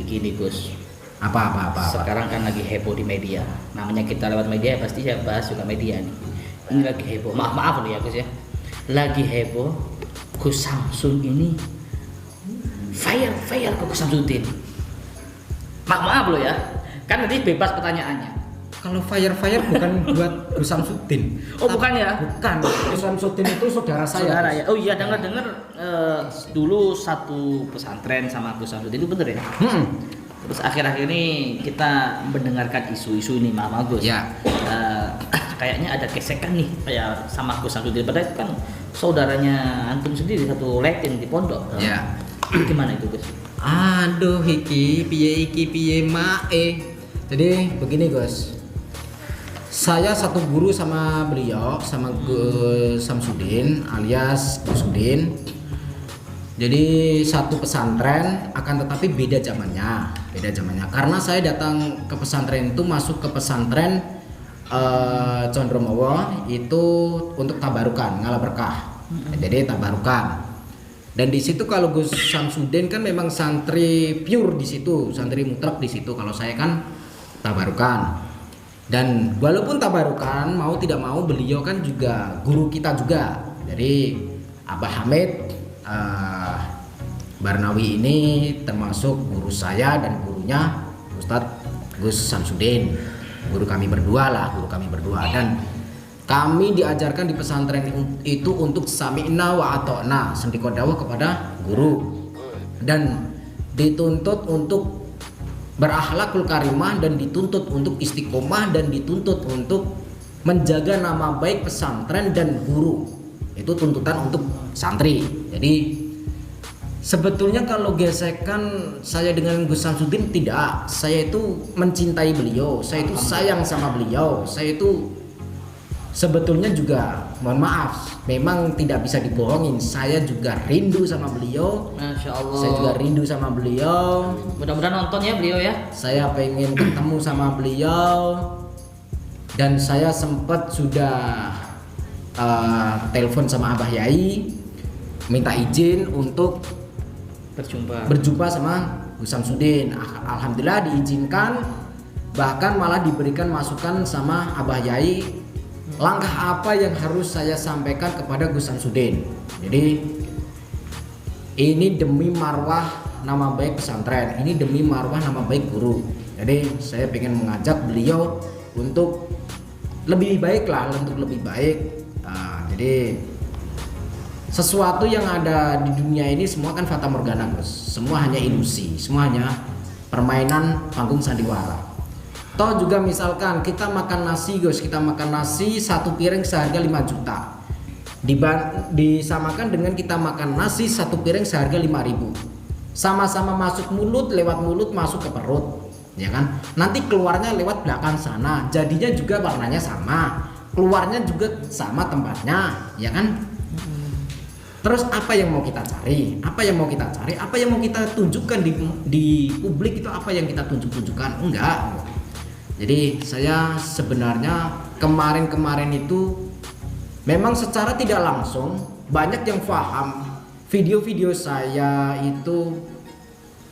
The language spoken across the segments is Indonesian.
Begini Gus, Apa. sekarang kan lagi heboh di media. Namanya kita lewat media pasti saya bahas juga media nih. Ini lagi heboh. Maaf loh ya Gus ya. Lagi heboh Gus Samsung ini fire ke Gus Samsudin. Maaf loh ya. Kan nanti bebas pertanyaannya. Kalau fire bukan buat Gus Samsudin. Oh bukan ya? Bukan. Gus Samsudin itu saudara saya. Saudara ya. Oh iya dengar dulu satu pesantren sama Gus Samsudin itu bener ya? Terus akhir-akhir ini kita mendengarkan isu-isu ini Mama Gus. Ya. Kayaknya ada gesekan nih kayak sama Gus Samsudin. Padahal itu kan saudaranya antum sendiri satu letin di pondok. Ya. Gimana itu Gus? Aduh iki piye mae. Jadi begini Gus. Saya satu guru sama beliau, sama Gus Samsudin alias Gus Udin. Jadi satu pesantren, akan tetapi beda zamannya. Karena saya datang ke pesantren itu masuk ke pesantren Condromowo itu untuk tabarukan, ngalah berkah. Jadi tabarukan. Dan di situ kalau Gus Samsudin kan memang santri pure di situ, santri mutlak di situ. Kalau saya kan tabarukan. Dan walaupun tabarukan mau tidak mau beliau kan juga guru kita juga. Jadi Abah Hamid Barnawi ini termasuk guru saya dan gurunya Ustadz Gus Samsudin. Guru kami berdua. Dan kami diajarkan di pesantren itu untuk sami'na wa ata'na, sendiko dawah kepada guru, dan dituntut untuk berakhlakul karimah, dan dituntut untuk istiqomah, dan dituntut untuk menjaga nama baik pesantren dan guru. Itu tuntutan untuk santri. Jadi sebetulnya kalau gesekan saya dengan Gus Samsudin tidak, saya itu mencintai beliau, saya itu sayang sama beliau, saya itu sebetulnya juga mohon maaf, memang tidak bisa dibohongin, saya juga rindu sama beliau. Masya Allah. Saya juga rindu sama beliau. Mudah-mudahan nonton ya beliau ya. Saya pengen ketemu sama beliau, dan saya sempat sudah telepon sama Abah Yai, minta izin untuk berjumpa sama Gus Samsudin. Alhamdulillah diizinkan, bahkan malah diberikan masukan sama Abah Yai langkah apa yang harus saya sampaikan kepada Gus Samsudin. Jadi ini demi marwah nama baik pesantren, ini demi marwah nama baik guru. Jadi saya ingin mengajak beliau untuk lebih baik lah, untuk lebih baik. Jadi sesuatu yang ada di dunia ini semua kan fata morgana Gus, semua hanya ilusi, semua hanya permainan panggung sandiwara. Toh juga misalkan kita makan nasi Gus, satu piring seharga 5 juta, disamakan dengan kita makan nasi satu piring seharga 5.000, sama-sama masuk mulut, lewat mulut masuk ke perut, ya kan? Nanti keluarnya lewat belakang sana, jadinya juga warnanya sama, keluarnya juga sama tempatnya, ya kan? Terus apa yang mau kita cari? Apa yang mau kita tunjukkan di publik itu, apa yang kita tunjukkan? Enggak. Jadi saya sebenarnya kemarin itu memang secara tidak langsung banyak yang paham video-video saya itu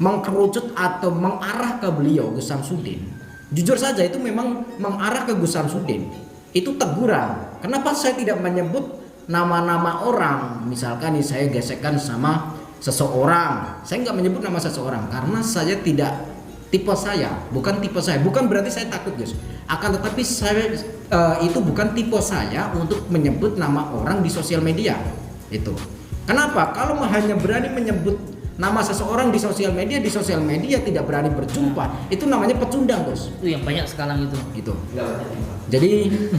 mengkerucut atau mengarah ke beliau Gus Samsudin. Jujur saja itu memang mengarah ke Gus Samsudin. Itu teguran. Kenapa saya tidak menyebut nama-nama orang? Misalkan nih saya gesekan sama seseorang, saya nggak menyebut nama seseorang karena saya tidak bukan tipe saya, bukan berarti saya takut Gus. Akan tetapi saya itu bukan tipe saya untuk menyebut nama orang di sosial media. Itu. Kenapa? Kalau hanya berani menyebut nama seseorang di sosial media tidak berani berjumpa, itu namanya pecundang Gus. Itu yang banyak sekarang itu. Gitu. Jadi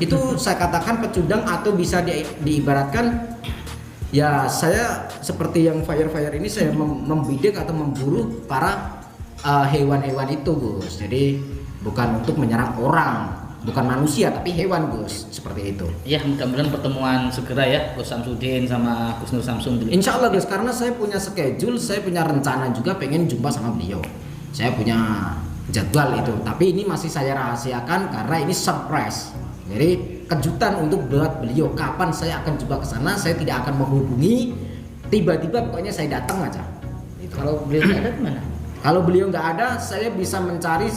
itu saya katakan pecundang, atau bisa diibaratkan ya saya seperti yang fire ini saya membidik atau memburu para hewan-hewan itu Gus. Jadi bukan untuk menyerang orang, bukan manusia tapi hewan Gus, seperti itu. Ya mudah-mudahan pertemuan segera ya Gus Samsudin sama Gus Nur Samsung. Insya Allah Gus, karena saya punya schedule, saya punya rencana juga pengen jumpa sama beliau. Saya punya jadwal itu, tapi ini masih saya rahasiakan karena ini surprise. Jadi kejutan untuk buat beliau kapan saya akan jumpa ke sana, saya tidak akan menghubungi, tiba-tiba pokoknya saya datang aja. Kalau beliau ada di mana? Kalau beliau nggak ada, saya bisa mencari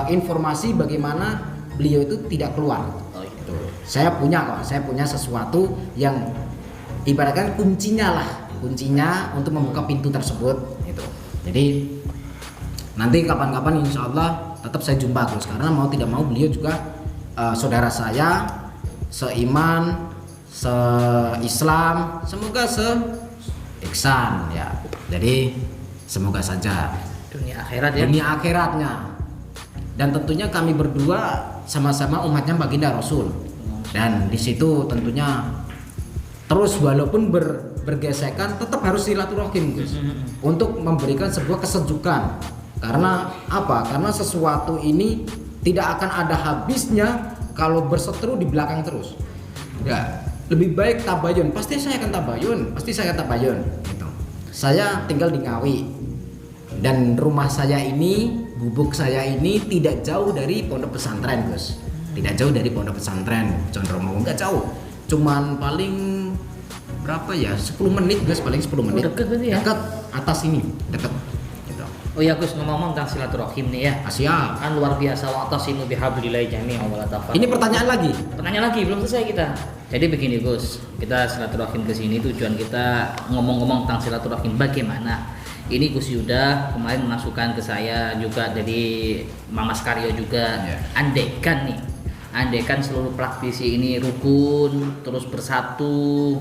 informasi bagaimana beliau itu tidak keluar. Oh, iya. Saya punya sesuatu yang ibaratkan kuncinya untuk membuka pintu tersebut. Itu. Jadi nanti kapan-kapan insya Allah tetap saya jumpa Gus, karena mau tidak mau beliau juga saudara saya, seiman, se-Islam, semoga se-ihsan ya. Jadi semoga saja Dunia akhirat ya. dunia akhiratnya. Dan tentunya kami berdua sama-sama umatnya baginda Rasul. Dan di situ tentunya terus walaupun bergesekan tetap harus silaturahim Gus. Untuk memberikan sebuah kesejukan. Karena apa? Karena sesuatu ini tidak akan ada habisnya kalau berseteru di belakang terus. Ya, lebih baik tabayun. Pasti saya akan tabayun gitu. Saya tinggal di Ngawi. Dan rumah saya ini, gubuk saya ini tidak jauh dari pondok pesantren, Gus. Tidak jauh dari pondok pesantren Condromawu, enggak jauh. Cuman paling berapa ya? 10 menit, Gus, paling 10 menit. Dekat berarti ya? Dekat atas ini, dekat. Gitu. Oh ya Gus, ngomong-ngomong tentang silaturahim nih ya. Siap. Kan luar biasa, wa'tasimu bihablillahi jami'an wa la tafarraqu. Ini pertanyaan lagi. Pertanyaan lagi, belum selesai kita. Jadi begini Gus, kita silaturahim ke sini tujuan kita ngomong-ngomong tentang silaturahim bagaimana. Ini Gus Yuda kemarin memasukkan ke saya juga dari Mama Skaryo juga. Yeah. Andaikan seluruh praktisi ini rukun, terus bersatu,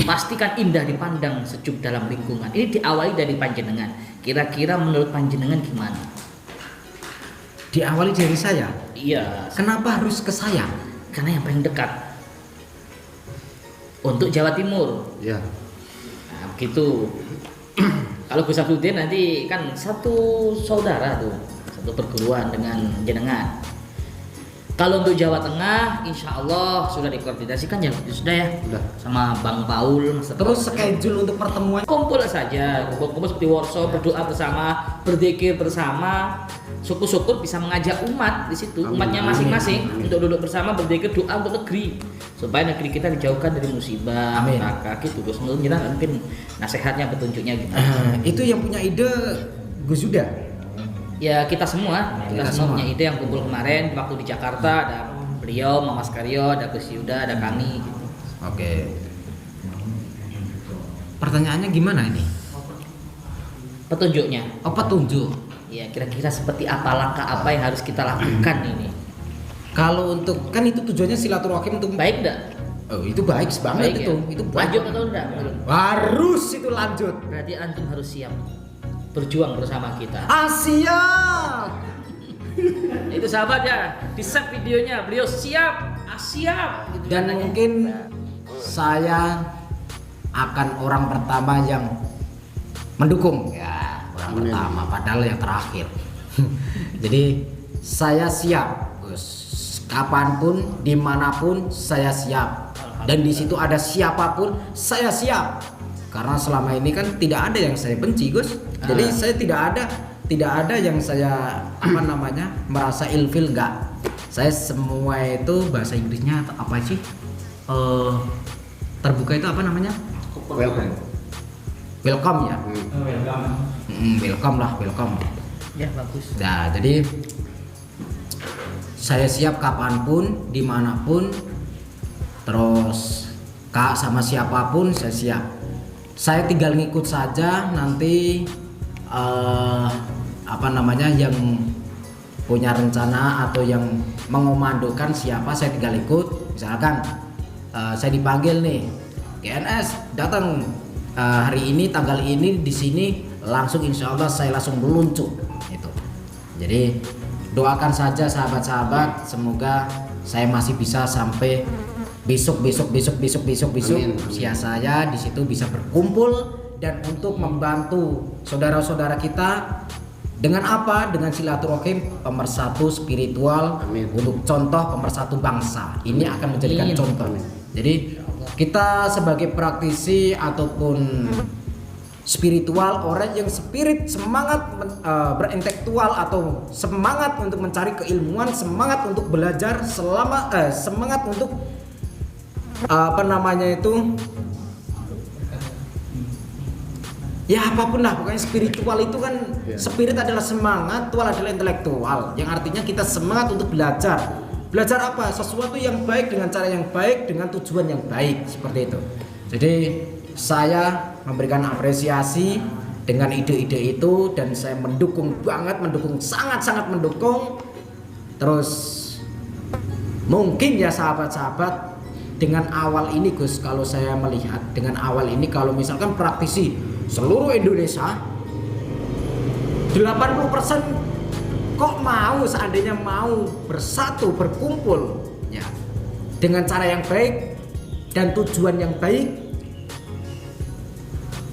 pastikan indah dipandang sejuk dalam lingkungan. Ini diawali dari panjenengan. Kira-kira menurut panjenengan gimana? Diawali dari saya. Iya, Kenapa harus ke saya? karena yang paling dekat untuk Jawa Timur. Ya. Nah, begitu. Kalau Gus Abdudin nanti kan satu saudara tuh, satu perguruan dengan jenengan. Kalau untuk Jawa Tengah, insya Allah sudah dikoordinasikan ya, sudah ya, Sudah. sama Bang Paul. Terus schedule untuk pertemuan. Kumpul saja, kumpul seperti workshop, berdoa bersama, berzikir bersama. Syukur-syukur bisa mengajak umat di situ, Amin. umatnya masing-masing Amin. untuk duduk bersama berzikir doa untuk negeri supaya negeri kita dijauhkan dari musibah, Amin. neraka gitu. Terus menurut kita mungkin nasihatnya, petunjuknya gitu. Itu yang punya ide Gus Yuda. Ya kita semua Kita semua. punya ide yang kumpul kemarin waktu di Jakarta, ada beliau, Mama Skaryo, ada Gus Yuda, ada kami gitu. Oke. Pertanyaannya gimana ini? Petunjuknya. Oh, petunjuk. Ya kira-kira seperti apa langkah apa yang harus kita lakukan ini? Kalau untuk kan itu tujuannya silaturahim untuk Baik enggak? Oh, itu baik banget Baik itu. ya? Itu baik. Lanjut atau enggak? Harus itu lanjut. Berarti antum harus siap berjuang bersama kita. Asia. Itu sahabat ya, di save videonya beliau siap, siap. Gitu Dan katanya. mungkin saya akan orang pertama yang mendukung ya, orang pertama padahal yang terakhir. Jadi saya siap, Gus. Kapanpun, dimanapun saya siap. Dan di situ ada siapapun saya siap. Karena selama ini kan tidak ada yang saya benci, Gus. Jadi saya tidak ada yang saya merasa ilfil, enggak. Saya semua itu bahasa Inggrisnya apa sih? Terbuka itu apa namanya? Welcome. Welcome ya. Welcome. Welcome lah, welcome. Ya bagus. Nah, jadi saya siap kapanpun, dimanapun, terus kak sama siapapun saya siap. Saya tinggal ngikut saja nanti yang punya rencana atau yang mengomandokan siapa, saya tinggal ikut. Misalkan saya dipanggil nih, GNS datang hari ini tanggal ini di sini, langsung insya Allah saya langsung meluncur itu. Jadi doakan saja sahabat-sahabat, semoga saya masih bisa sampai besok Amin. usia saya di situ bisa berkumpul dan untuk membantu saudara-saudara kita dengan apa? Dengan silaturahim, pemersatu spiritual. Amin. Untuk contoh pemersatu bangsa. Ini akan menjadikan Amin. contoh. Jadi kita sebagai praktisi ataupun spiritual, orang yang spirit semangat berintelektual atau semangat untuk mencari keilmuan, semangat untuk belajar, semangat untuk ya apapun lah, pokoknya spiritual itu kan spirit adalah semangat, tual adalah intelektual, yang artinya kita semangat untuk belajar. Belajar apa? Sesuatu yang baik dengan cara yang baik, dengan tujuan yang baik, seperti itu. Jadi saya memberikan apresiasi dengan ide-ide itu, dan saya mendukung banget, sangat-sangat mendukung. Terus mungkin ya sahabat-sahabat, dengan awal ini Gus, kalau saya melihat dengan awal ini, kalau misalkan praktisi seluruh Indonesia 80% kok mau, seandainya mau bersatu, berkumpul ya dengan cara yang baik dan tujuan yang baik,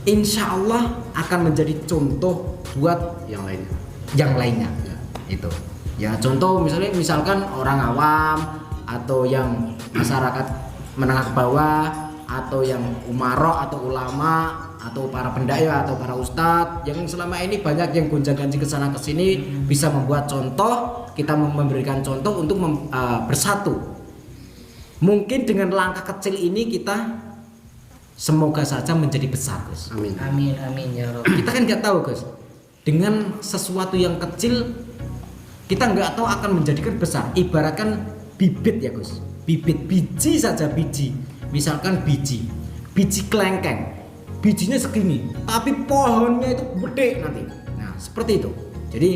insya Allah akan menjadi contoh buat Yang lainnya. ya. Itu ya, contoh misalkan orang awam atau yang masyarakat menengah ke bawah, atau yang umarok atau ulama atau para pendakwa atau para ustadz yang selama ini banyak yang gonjang-ganjing kesana kesini, bisa membuat contoh, kita memberikan contoh untuk bersatu. Mungkin dengan langkah kecil ini kita semoga saja menjadi besar, Gus. Amin. Amin amin ya Rob. Kita kan nggak tahu, Gus, dengan sesuatu yang kecil kita nggak tahu akan menjadikan besar. Ibaratkan bibit ya, Gus, biji saja, misalkan biji kelengkeng, bijinya segini tapi pohonnya itu gede nanti. Nah seperti itu. Jadi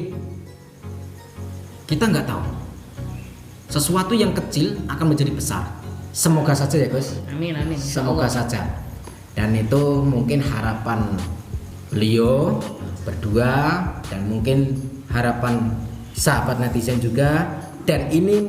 kita nggak tahu, sesuatu yang kecil akan menjadi besar. Semoga saja ya, Gus. Amin amin. Semoga saja. Dan itu mungkin harapan beliau berdua, dan mungkin harapan sahabat netizen juga, dan ini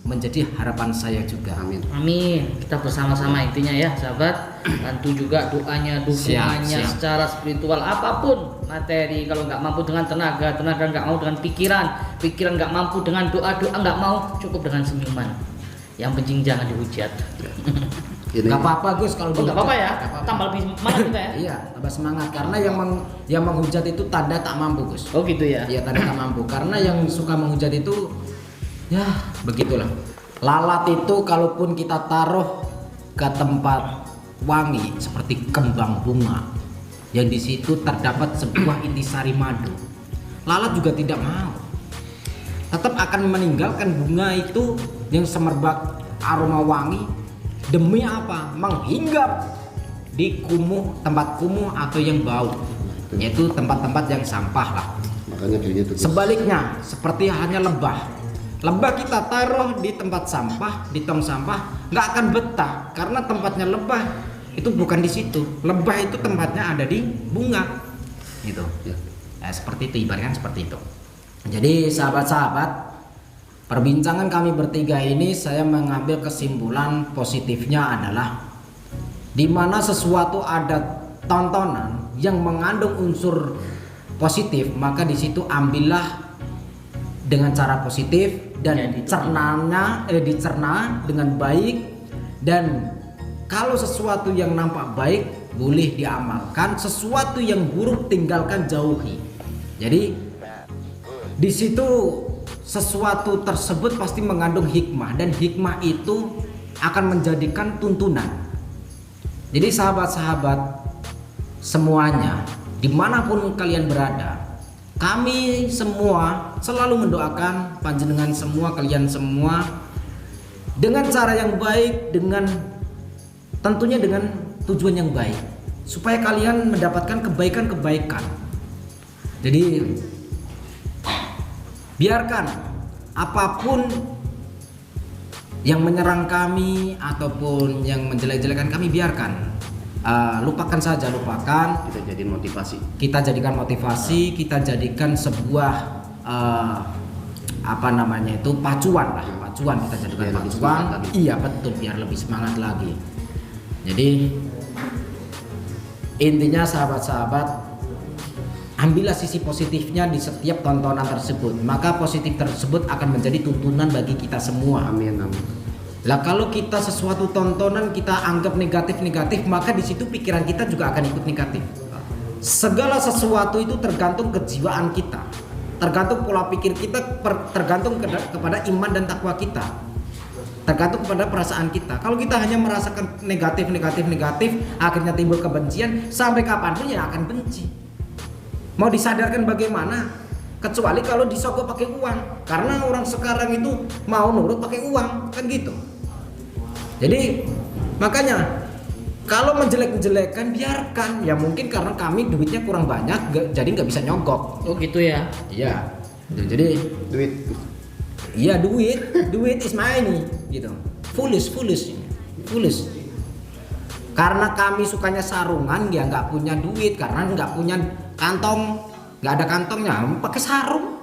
menjadi harapan saya juga. Amin. Amin. Kita bersama-sama intinya ya sahabat. Bantu juga doanya, dukungannya Siap. secara spiritual, apapun materi. Kalau nggak mampu dengan tenaga nggak mau dengan pikiran nggak mampu dengan doa nggak mau, cukup dengan senyuman. Yang penting jangan dihujat. Ini Gak apa-apa, Gus, kalau Oh nggak apa-apa ya. Nggak apa-apa. Tambah lebih semangat kita ya. Iya, tambah semangat, karena yang menghujat itu tanda tak mampu, Gus. Oh gitu ya. Iya, tanda tak mampu. Karena yang suka menghujat itu ya begitulah. Lalat itu kalaupun kita taruh ke tempat wangi seperti kembang bunga yang di situ terdapat sebuah intisari madu, lalat juga tidak mau. Tetap akan meninggalkan bunga itu yang semerbak aroma wangi. Demi apa? Menghinggap di tempat kumuh atau yang bau, yaitu tempat-tempat yang sampah lah. makanya dirinya itu. Sebaliknya, seperti hanya lebah kita taruh di tempat sampah, di tong sampah, nggak akan betah, karena tempatnya lebah itu bukan di situ. Lebah itu tempatnya ada di bunga, gitu. Ya. Seperti itu, ibaratnya seperti itu. Jadi sahabat-sahabat, perbincangan kami bertiga ini saya mengambil kesimpulan positifnya adalah di mana sesuatu ada tontonan yang mengandung unsur positif, maka di situ ambillah dengan cara positif dan dicerna dengan baik. Dan kalau sesuatu yang nampak baik boleh diamalkan, sesuatu yang buruk tinggalkan, jauhi. Jadi di situ sesuatu tersebut pasti mengandung hikmah, dan hikmah itu akan menjadikan tuntunan. Jadi sahabat-sahabat semuanya, dimanapun kalian berada, kami semua selalu mendoakan panjenengan semua, kalian semua dengan cara yang baik, dengan tentunya dengan tujuan yang baik, supaya kalian mendapatkan kebaikan-kebaikan. Jadi biarkan apapun yang menyerang kami ataupun yang menjelek-jelekan kami, biarkan, lupakan saja, lupakan. Kita jadi motivasi. Kita jadikan motivasi, kita jadikan sebuah pacuan lah, pacuan, kita jadikan Biar lebih pacuan. semangat lagi. Iya betul, biar lebih semangat lagi. Jadi intinya sahabat-sahabat, ambillah sisi positifnya di setiap tontonan tersebut, maka positif tersebut akan menjadi tuntunan bagi kita semua. Amin, amin. Lah kalau kita sesuatu tontonan kita anggap negatif, maka di situ pikiran kita juga akan ikut negatif. Segala sesuatu itu tergantung kejiwaan kita, tergantung pola pikir kita, tergantung kepada iman dan takwa kita. tergantung kepada perasaan kita. Kalau kita hanya merasakan negatif, akhirnya timbul kebencian, sampai kapanpun ya akan benci. Mau disadarkan bagaimana? Kecuali kalau disogok pakai uang, karena orang sekarang itu mau nurut pakai uang, kan gitu. Jadi makanya kalau menjelek-jelekan biarkan, ya mungkin karena kami duitnya kurang banyak, jadi nggak bisa nyogok. Oh gitu ya. Iya. Jadi Duit. iya duit is money gitu. Foolish. Karena kami sukanya sarungan, ya nggak punya duit karena nggak punya kantong, nggak ada kantongnya, pakai sarung,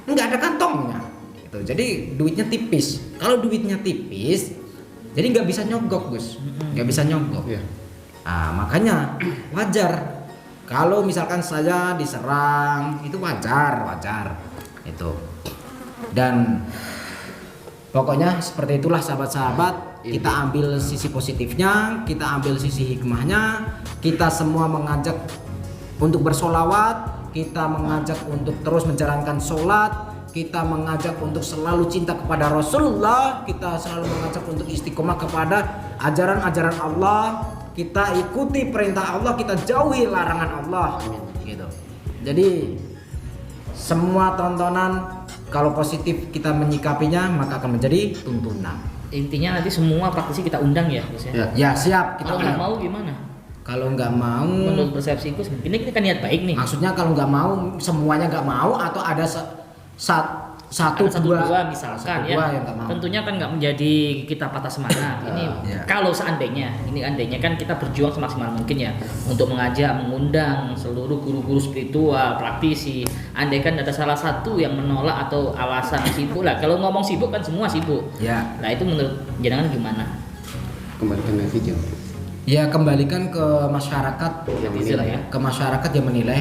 nggak ada kantongnya. Gitu. Jadi duitnya tipis. Kalau duitnya tipis, jadi nggak bisa nyogok Gus, nggak bisa nyogok. Iya. Nah, makanya wajar kalau misalkan saya diserang itu wajar itu. Dan pokoknya seperti itulah sahabat-sahabat, kita ambil sisi positifnya, kita ambil sisi hikmahnya, kita semua mengajak untuk bersolawat, kita mengajak untuk terus menjalankan sholat, kita mengajak untuk selalu cinta kepada Rasulullah, kita selalu mengajak untuk istiqomah kepada ajaran-ajaran Allah, kita ikuti perintah Allah, kita jauhi larangan Allah. Gitu. Jadi semua tontonan kalau positif kita menyikapinya maka akan menjadi tuntunan. Intinya nanti semua praktisi kita undang ya, Gus ya. Ya siap, kita Kalau nggak undang. mau gimana? Kalau nggak mau, Menurut persepsiku, ini kita kan niat baik nih. maksudnya kalau nggak mau semuanya nggak mau atau ada satu Ada dua misalkan satu, ya, dua yang nggak mau. tentunya kan nggak menjadi kita patah semangat. Ini Ya. kalau seandainya, ini andainya kan kita berjuang semaksimal mungkin ya untuk mengajak, mengundang seluruh guru-guru spiritual, praktisi. Andai kan ada salah satu yang menolak atau alasan sibuk lah. Kalau ngomong sibuk kan semua sibuk. Ya. Nah itu menurut jenengan gimana? Kembalikan netizen. Ya kembalikan ke masyarakat, Yang Netizen menilai. ya. ke masyarakat yang menilai.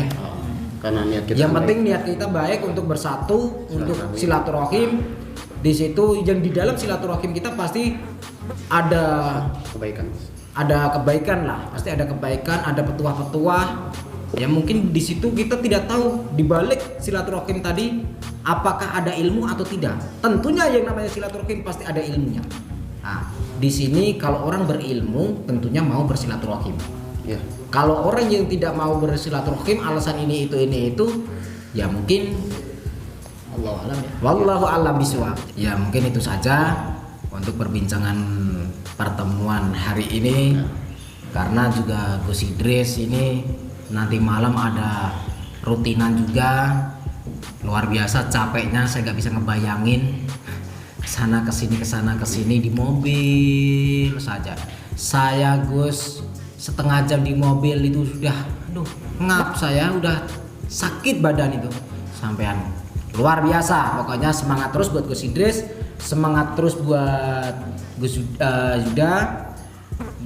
Karena niat kita. Yang baik. penting niat kita baik untuk bersatu, untuk silaturahim. Di situ yang di dalam silaturahim kita pasti ada Kebaikan. kebaikan lah, pasti ada kebaikan, ada petuah-petuah. Ya mungkin di situ kita tidak tahu di balik silaturahim tadi apakah ada ilmu atau tidak. Tentunya yang namanya silaturahim pasti ada ilmunya. Nah, di sini kalau orang berilmu tentunya mau bersilaturahim. Ya. Kalau orang yang tidak mau bersilaturahim alasan ini itu ya mungkin Allah alam ya. wallahu a'lam bishawab. Ya mungkin itu saja untuk perbincangan pertemuan hari ini. Karena juga Gus Idris ini nanti malam ada rutinan juga, luar biasa capeknya, saya nggak bisa ngebayangin kesana kesini di mobil saja. Saya Gus setengah jam di mobil itu sudah ngap, saya udah sakit badan itu sampean. Luar biasa, pokoknya semangat terus buat Gus Idris, semangat terus buat Gus Yuda.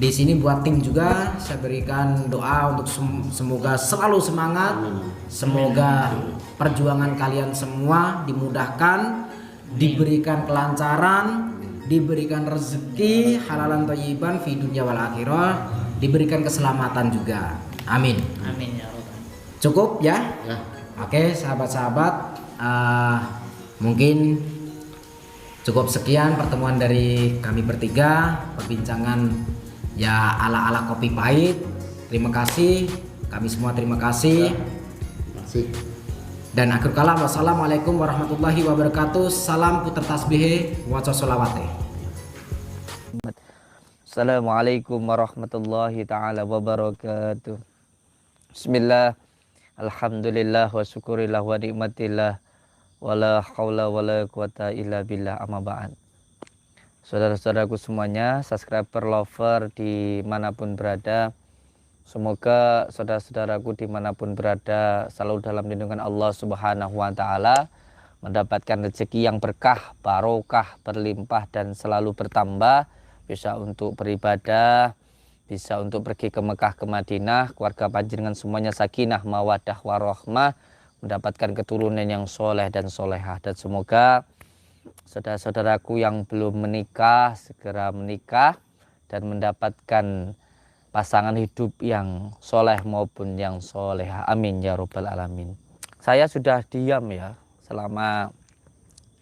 Di sini buat tim juga saya berikan doa untuk semoga selalu semangat, semoga perjuangan kalian semua dimudahkan, diberikan kelancaran, diberikan rezeki halalan thayyiban fi dunya wal akhirah, diberikan keselamatan juga. Amin. Amin ya Rabbal. Cukup ya? Ya. Oke, sahabat-sahabat, mungkin cukup sekian pertemuan dari kami bertiga, perbincangan ya ala-ala kopi pahit. Terima kasih, kami semua terima kasih. Masih. Dan akhir kalam, wassalamualaikum warahmatullahi wabarakatuh. Salam puter tasbih wa sholawate. Assalamualaikum warahmatullahi ta'ala wabarakatuh. Bismillah, alhamdulillah wa syukurillah wa nikmatillah wa la hawla wa la quwata illa billah, amma ba'd. Saudara-saudaraku semuanya, subscriber, lover dimanapun berada, semoga saudara-saudaraku dimanapun berada selalu dalam lindungan Allah Subhanahu wa ta'ala, mendapatkan rezeki yang berkah, barokah, berlimpah dan selalu bertambah, bisa untuk beribadah, bisa untuk pergi ke Mekah, ke Madinah, keluarga panjenengan semuanya sakinah, mawadah, warahmah, mendapatkan keturunan yang soleh dan solehah. Dan semoga saudara-saudaraku yang belum menikah segera menikah dan mendapatkan pasangan hidup yang soleh maupun yang solehah. Amin ya Rabbal alamin. Saya sudah diam ya selama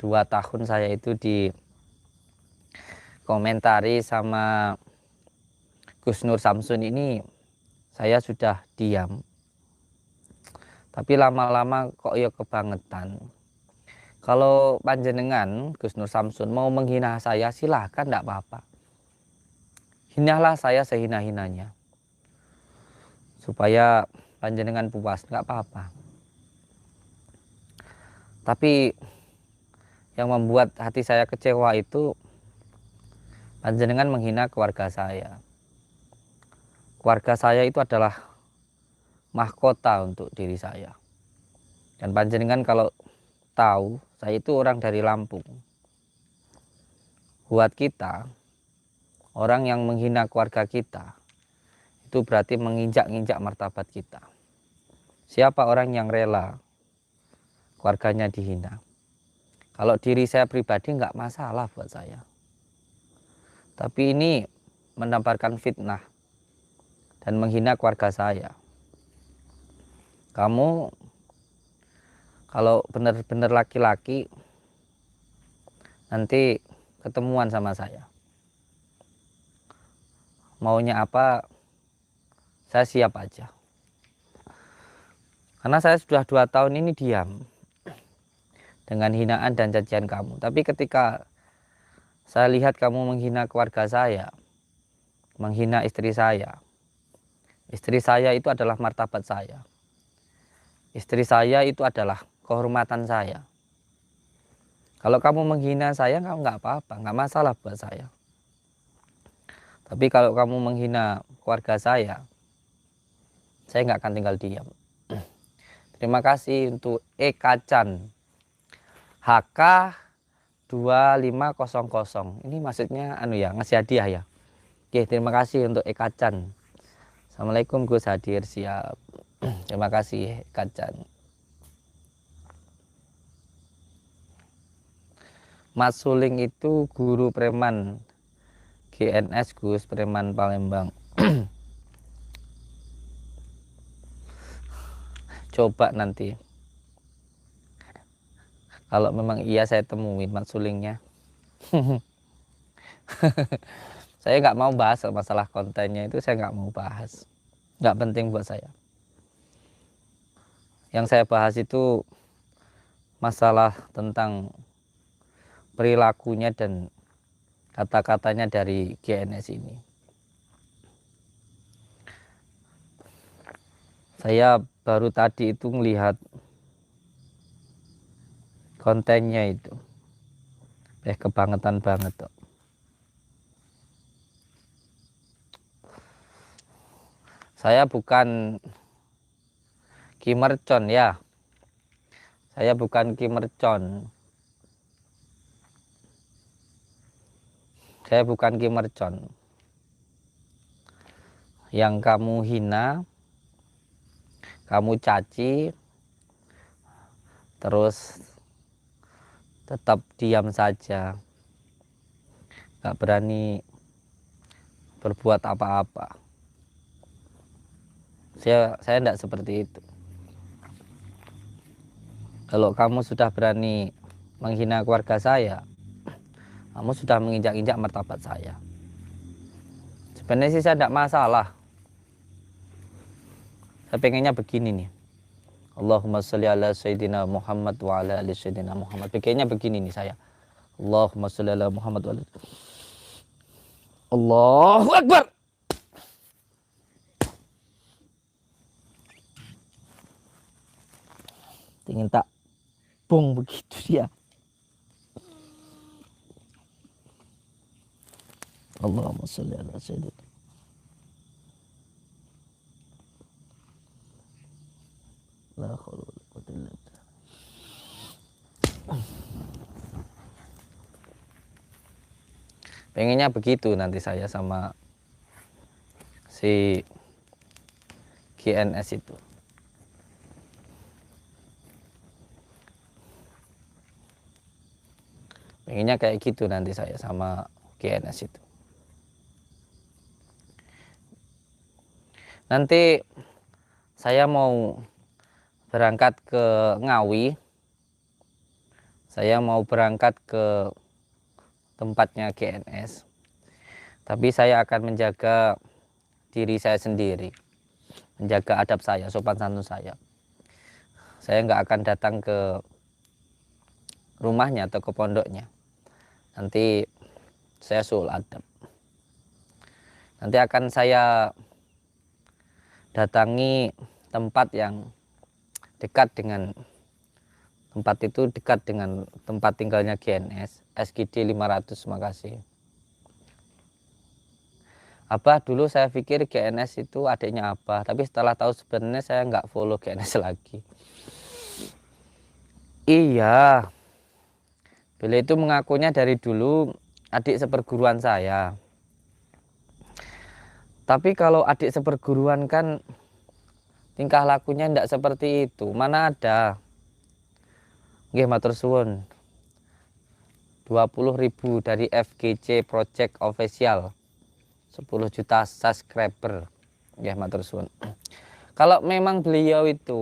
2 tahun saya itu di dikomentari sama Gus Nur Samsun ini, saya sudah diam. Tapi lama-lama kok ya kebangetan. Kalau panjenengan Gus Nur Samsun mau menghina saya, silahkan, tidak apa-apa. Hinalah saya sehina-hinanya, supaya panjenengan puas, nggak apa-apa. Tapi yang membuat hati saya kecewa itu panjenengan menghina keluarga saya. Keluarga saya itu adalah mahkota untuk diri saya. Dan panjenengan kalau tahu, saya itu orang dari Lampung. Buat kita, orang yang menghina keluarga kita, itu berarti menginjak-injak martabat kita. Siapa orang yang rela keluarganya dihina? Kalau diri saya pribadi nggak masalah buat saya. Tapi ini menebarkan fitnah dan menghina keluarga saya. Kamu kalau benar-benar laki-laki, nanti ketemuan sama saya. Maunya apa, saya siap aja. Karena saya sudah 2 tahun ini diam dengan hinaan dan cacian kamu. Tapi ketika saya lihat kamu menghina keluarga saya, menghina istri saya itu adalah martabat saya. Istri saya itu adalah kehormatan saya. Kalau kamu menghina saya, kamu nggak apa-apa, nggak masalah buat saya. Tapi kalau kamu menghina keluarga saya nggak akan tinggal diam. Terima kasih untuk Eka Chan HK 2500. Ini maksudnya ngasih hadiah ya. Oke, terima kasih untuk Eka Chan. Assalamualaikum, Gus hadir siap. Terima kasih Eka Chan. Mas Suling itu guru preman GNS, Gus, preman Palembang. Coba nanti kalau memang iya saya temuin Mas Sulingnya. Saya nggak mau bahas masalah kontennya itu, saya nggak mau bahas, nggak penting buat saya. Yang saya bahas itu masalah tentang perilakunya dan kata-katanya dari GNS ini. Saya baru tadi itu melihat kontennya itu, kebangetan banget tuh. Saya bukan Kimercon ya. Saya bukan Kimercon. Saya bukan Kimercon. Yang kamu hina, kamu caci, terus tetap diam saja, gak berani berbuat apa-apa. Saya tidak seperti itu. Kalau kamu sudah berani menghina keluarga saya, kamu sudah menginjak-injak martabat saya. Sebenarnya sih saya tidak masalah. Saya pengennya begini nih. Allahumma sholli ala Sayyidina Muhammad wa ala ali Sayyidina Muhammad. Pengennya begini nih saya. Allahumma sholli ala Muhammad wa ala. Allahu Akbar. Ingin tak bong begitu dia. Allahumma sholli ala Sayyidina. La haula wala quwwata illa billah. Pengennya begitu nanti saya sama si GNS itu. Pengennya kayak gitu nanti saya sama GNS itu. Nanti saya mau berangkat ke Ngawi. Saya mau berangkat ke tempatnya GNS. Tapi saya akan menjaga diri saya sendiri, menjaga adab saya, sopan santun saya. Saya nggak akan datang ke rumahnya atau ke pondoknya. Nanti saya suul adab. Nanti akan saya datangi tempat yang dekat dengan tempat itu, dekat dengan tempat tinggalnya GNS, SGD 500 Makasih. Abah, dulu saya pikir GNS itu adiknya Abah, tapi setelah tahu sebenarnya saya nggak follow GNS lagi. Iya, beliau itu mengakunya dari dulu adik seperguruan saya. Tapi kalau adik seperguruan kan tingkah lakunya tidak seperti itu. Mana ada. Nggih, matur suwun. 20.000 dari FGC Project Official. 10 juta subscriber. Nggih, matur suwun. Kalau memang beliau itu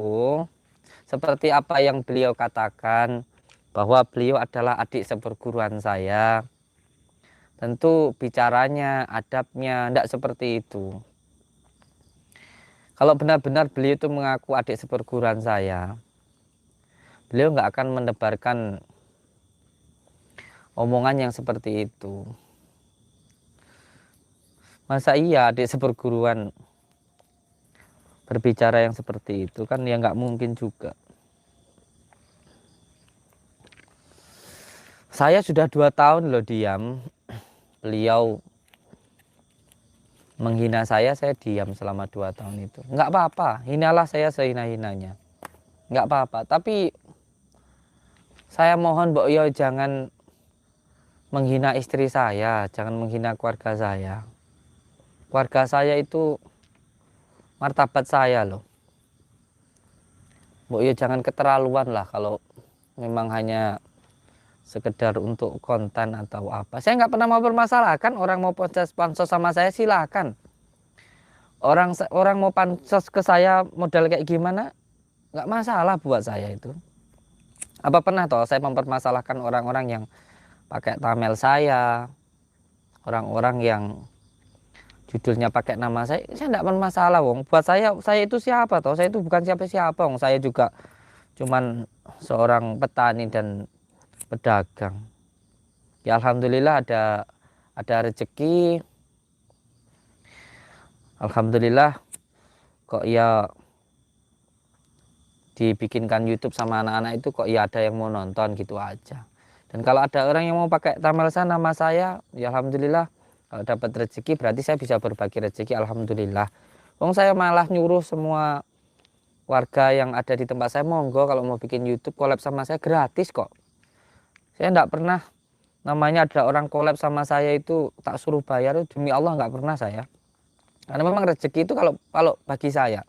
seperti apa yang beliau katakan, bahwa beliau adalah adik seperguruan saya, tentu bicaranya, adabnya tidak seperti itu. Kalau benar-benar beliau itu mengaku adik seperguruan saya, beliau nggak akan menebarkan omongan yang seperti itu. Masa iya adik seperguruan berbicara yang seperti itu? Kan ya nggak mungkin juga. Saya sudah 2 tahun loh diam. Beliau menghina saya diam selama 2 tahun itu. Nggak apa-apa, hinalah saya sehina-hinanya. Nggak apa-apa, tapi saya mohon Mbok Yo jangan menghina istri saya, jangan menghina keluarga saya. Keluarga saya itu martabat saya loh. Mbok Yo jangan keterlaluan lah kalau memang hanya sekedar untuk konten atau apa. Saya nggak pernah mau permasalahkan. Orang mau pansos sama saya silakan. Orang mau pansos ke saya modal kayak gimana, nggak masalah buat saya itu. Apa pernah toh saya mempermasalahkan orang-orang yang pakai thumbnail saya, orang-orang yang judulnya pakai nama saya nggak bermasalah wong. Buat saya itu siapa toh? Saya itu bukan siapa-siapa wong. Saya juga cuman seorang petani dan pedagang. Ya alhamdulillah ada rezeki. Alhamdulillah kok ya dibikinkan YouTube sama anak-anak itu kok ya ada yang mau nonton gitu aja. Dan kalau ada orang yang mau pakai thumbnail nama saya, ya alhamdulillah. Kalau dapat rezeki berarti saya bisa berbagi rezeki, alhamdulillah. Wong saya malah nyuruh semua warga yang ada di tempat saya, monggo kalau mau bikin YouTube collab sama saya gratis kok. Saya enggak pernah namanya ada orang collab sama saya itu tak suruh bayar, demi Allah enggak pernah saya. Karena memang rezeki itu kalau bagi saya,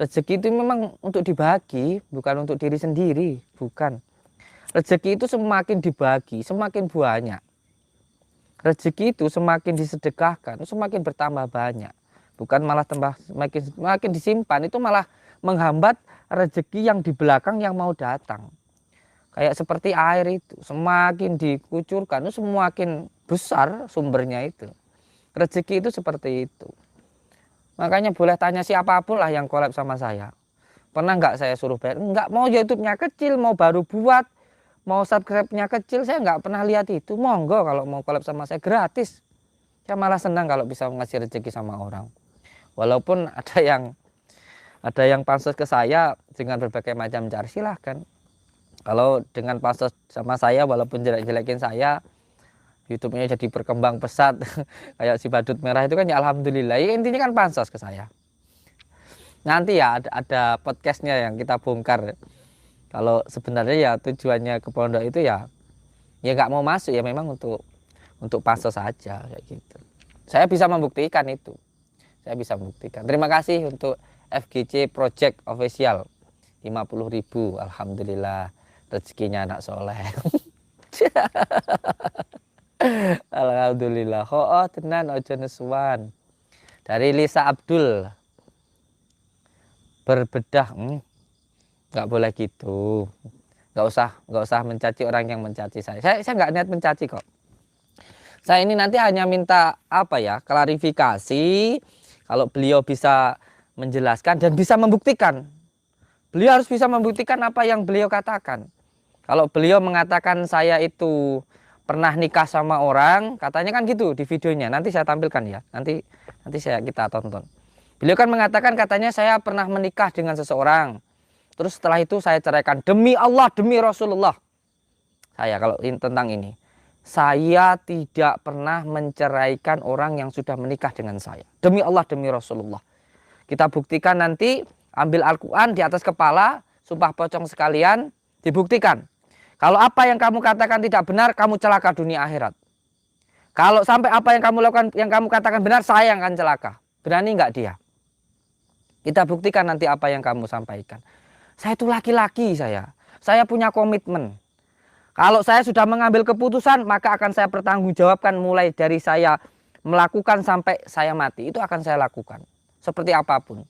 rezeki itu memang untuk dibagi, bukan untuk diri sendiri, bukan. Rezeki itu semakin dibagi, semakin banyak. Rezeki itu semakin disedekahkan, semakin bertambah banyak. Bukan malah semakin disimpan, itu malah menghambat rezeki yang di belakang yang mau datang. Kayak seperti air itu, semakin dikucurkan, itu semakin besar sumbernya itu. Rezeki itu seperti itu. Makanya boleh tanya siapapun lah yang collab sama saya. Pernah nggak saya suruh bayar? Nggak, mau YouTube-nya kecil, mau baru buat, mau subscribe-nya kecil, saya nggak pernah lihat itu. Monggo kalau mau collab sama saya gratis. Saya malah senang kalau bisa ngasih rezeki sama orang. Walaupun ada yang pansos ke saya dengan berbagai macam cara, silahkan. Kalau dengan pansos sama saya walaupun jelek-jelekin saya, YouTube-nya jadi berkembang pesat kayak si badut merah itu kan ya alhamdulillah. Ya, intinya kan pansos ke saya. Nanti ya ada podcastnya yang kita bongkar. Kalau sebenarnya ya tujuannya ke pondok itu ya nggak mau masuk ya memang untuk pansos saja kayak gitu. Saya bisa membuktikan itu. Saya bisa membuktikan. Terima kasih untuk FGC Project Official 50.000. Alhamdulillah rezekinya anak soleh. Alhamdulillah. Oh tenan ojo nesuan. Dari Lisa Abdul. Berbedah. Nggak boleh gitu. Nggak usah mencaci orang yang mencaci saya. Saya nggak niat mencaci kok. Saya ini nanti hanya minta apa ya, klarifikasi. Kalau beliau bisa menjelaskan dan bisa membuktikan. Beliau harus bisa membuktikan apa yang beliau katakan. Kalau beliau mengatakan saya itu pernah nikah sama orang, katanya kan gitu di videonya. Nanti saya tampilkan ya. Nanti kita tonton. Beliau kan mengatakan katanya saya pernah menikah dengan seseorang. Terus setelah itu saya ceraikan. Demi Allah, demi Rasulullah. Saya kalau tentang ini, saya tidak pernah menceraikan orang yang sudah menikah dengan saya. Demi Allah, demi Rasulullah. Kita buktikan nanti, ambil Al-Quran di atas kepala, sumpah pocong sekalian, dibuktikan. Kalau apa yang kamu katakan tidak benar, kamu celaka dunia akhirat. Kalau sampai apa yang kamu lakukan, yang kamu katakan benar, saya yang akan celaka. Berani nggak dia? Kita buktikan nanti apa yang kamu sampaikan. Saya itu laki-laki saya punya komitmen. Kalau saya sudah mengambil keputusan, maka akan saya pertanggungjawabkan mulai dari saya melakukan sampai saya mati. Itu akan saya lakukan. Seperti apapun.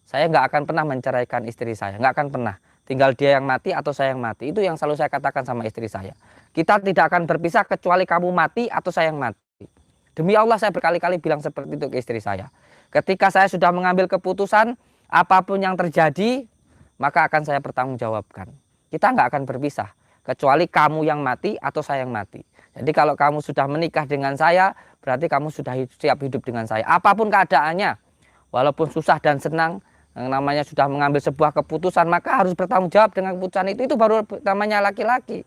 Saya nggak akan pernah menceraikan istri saya. Nggak akan pernah. Tinggal dia yang mati atau saya yang mati. Itu yang selalu saya katakan sama istri saya. Kita tidak akan berpisah kecuali kamu mati atau saya yang mati. Demi Allah saya berkali-kali bilang seperti itu ke istri saya. Ketika saya sudah mengambil keputusan, apapun yang terjadi, maka akan saya pertanggungjawabkan. Kita nggak akan berpisah. Kecuali kamu yang mati atau saya yang mati. Jadi kalau kamu sudah menikah dengan saya, berarti kamu sudah siap hidup dengan saya. Apapun keadaannya, walaupun susah dan senang, yang namanya sudah mengambil sebuah keputusan, maka harus bertanggung jawab dengan keputusan itu baru namanya laki-laki.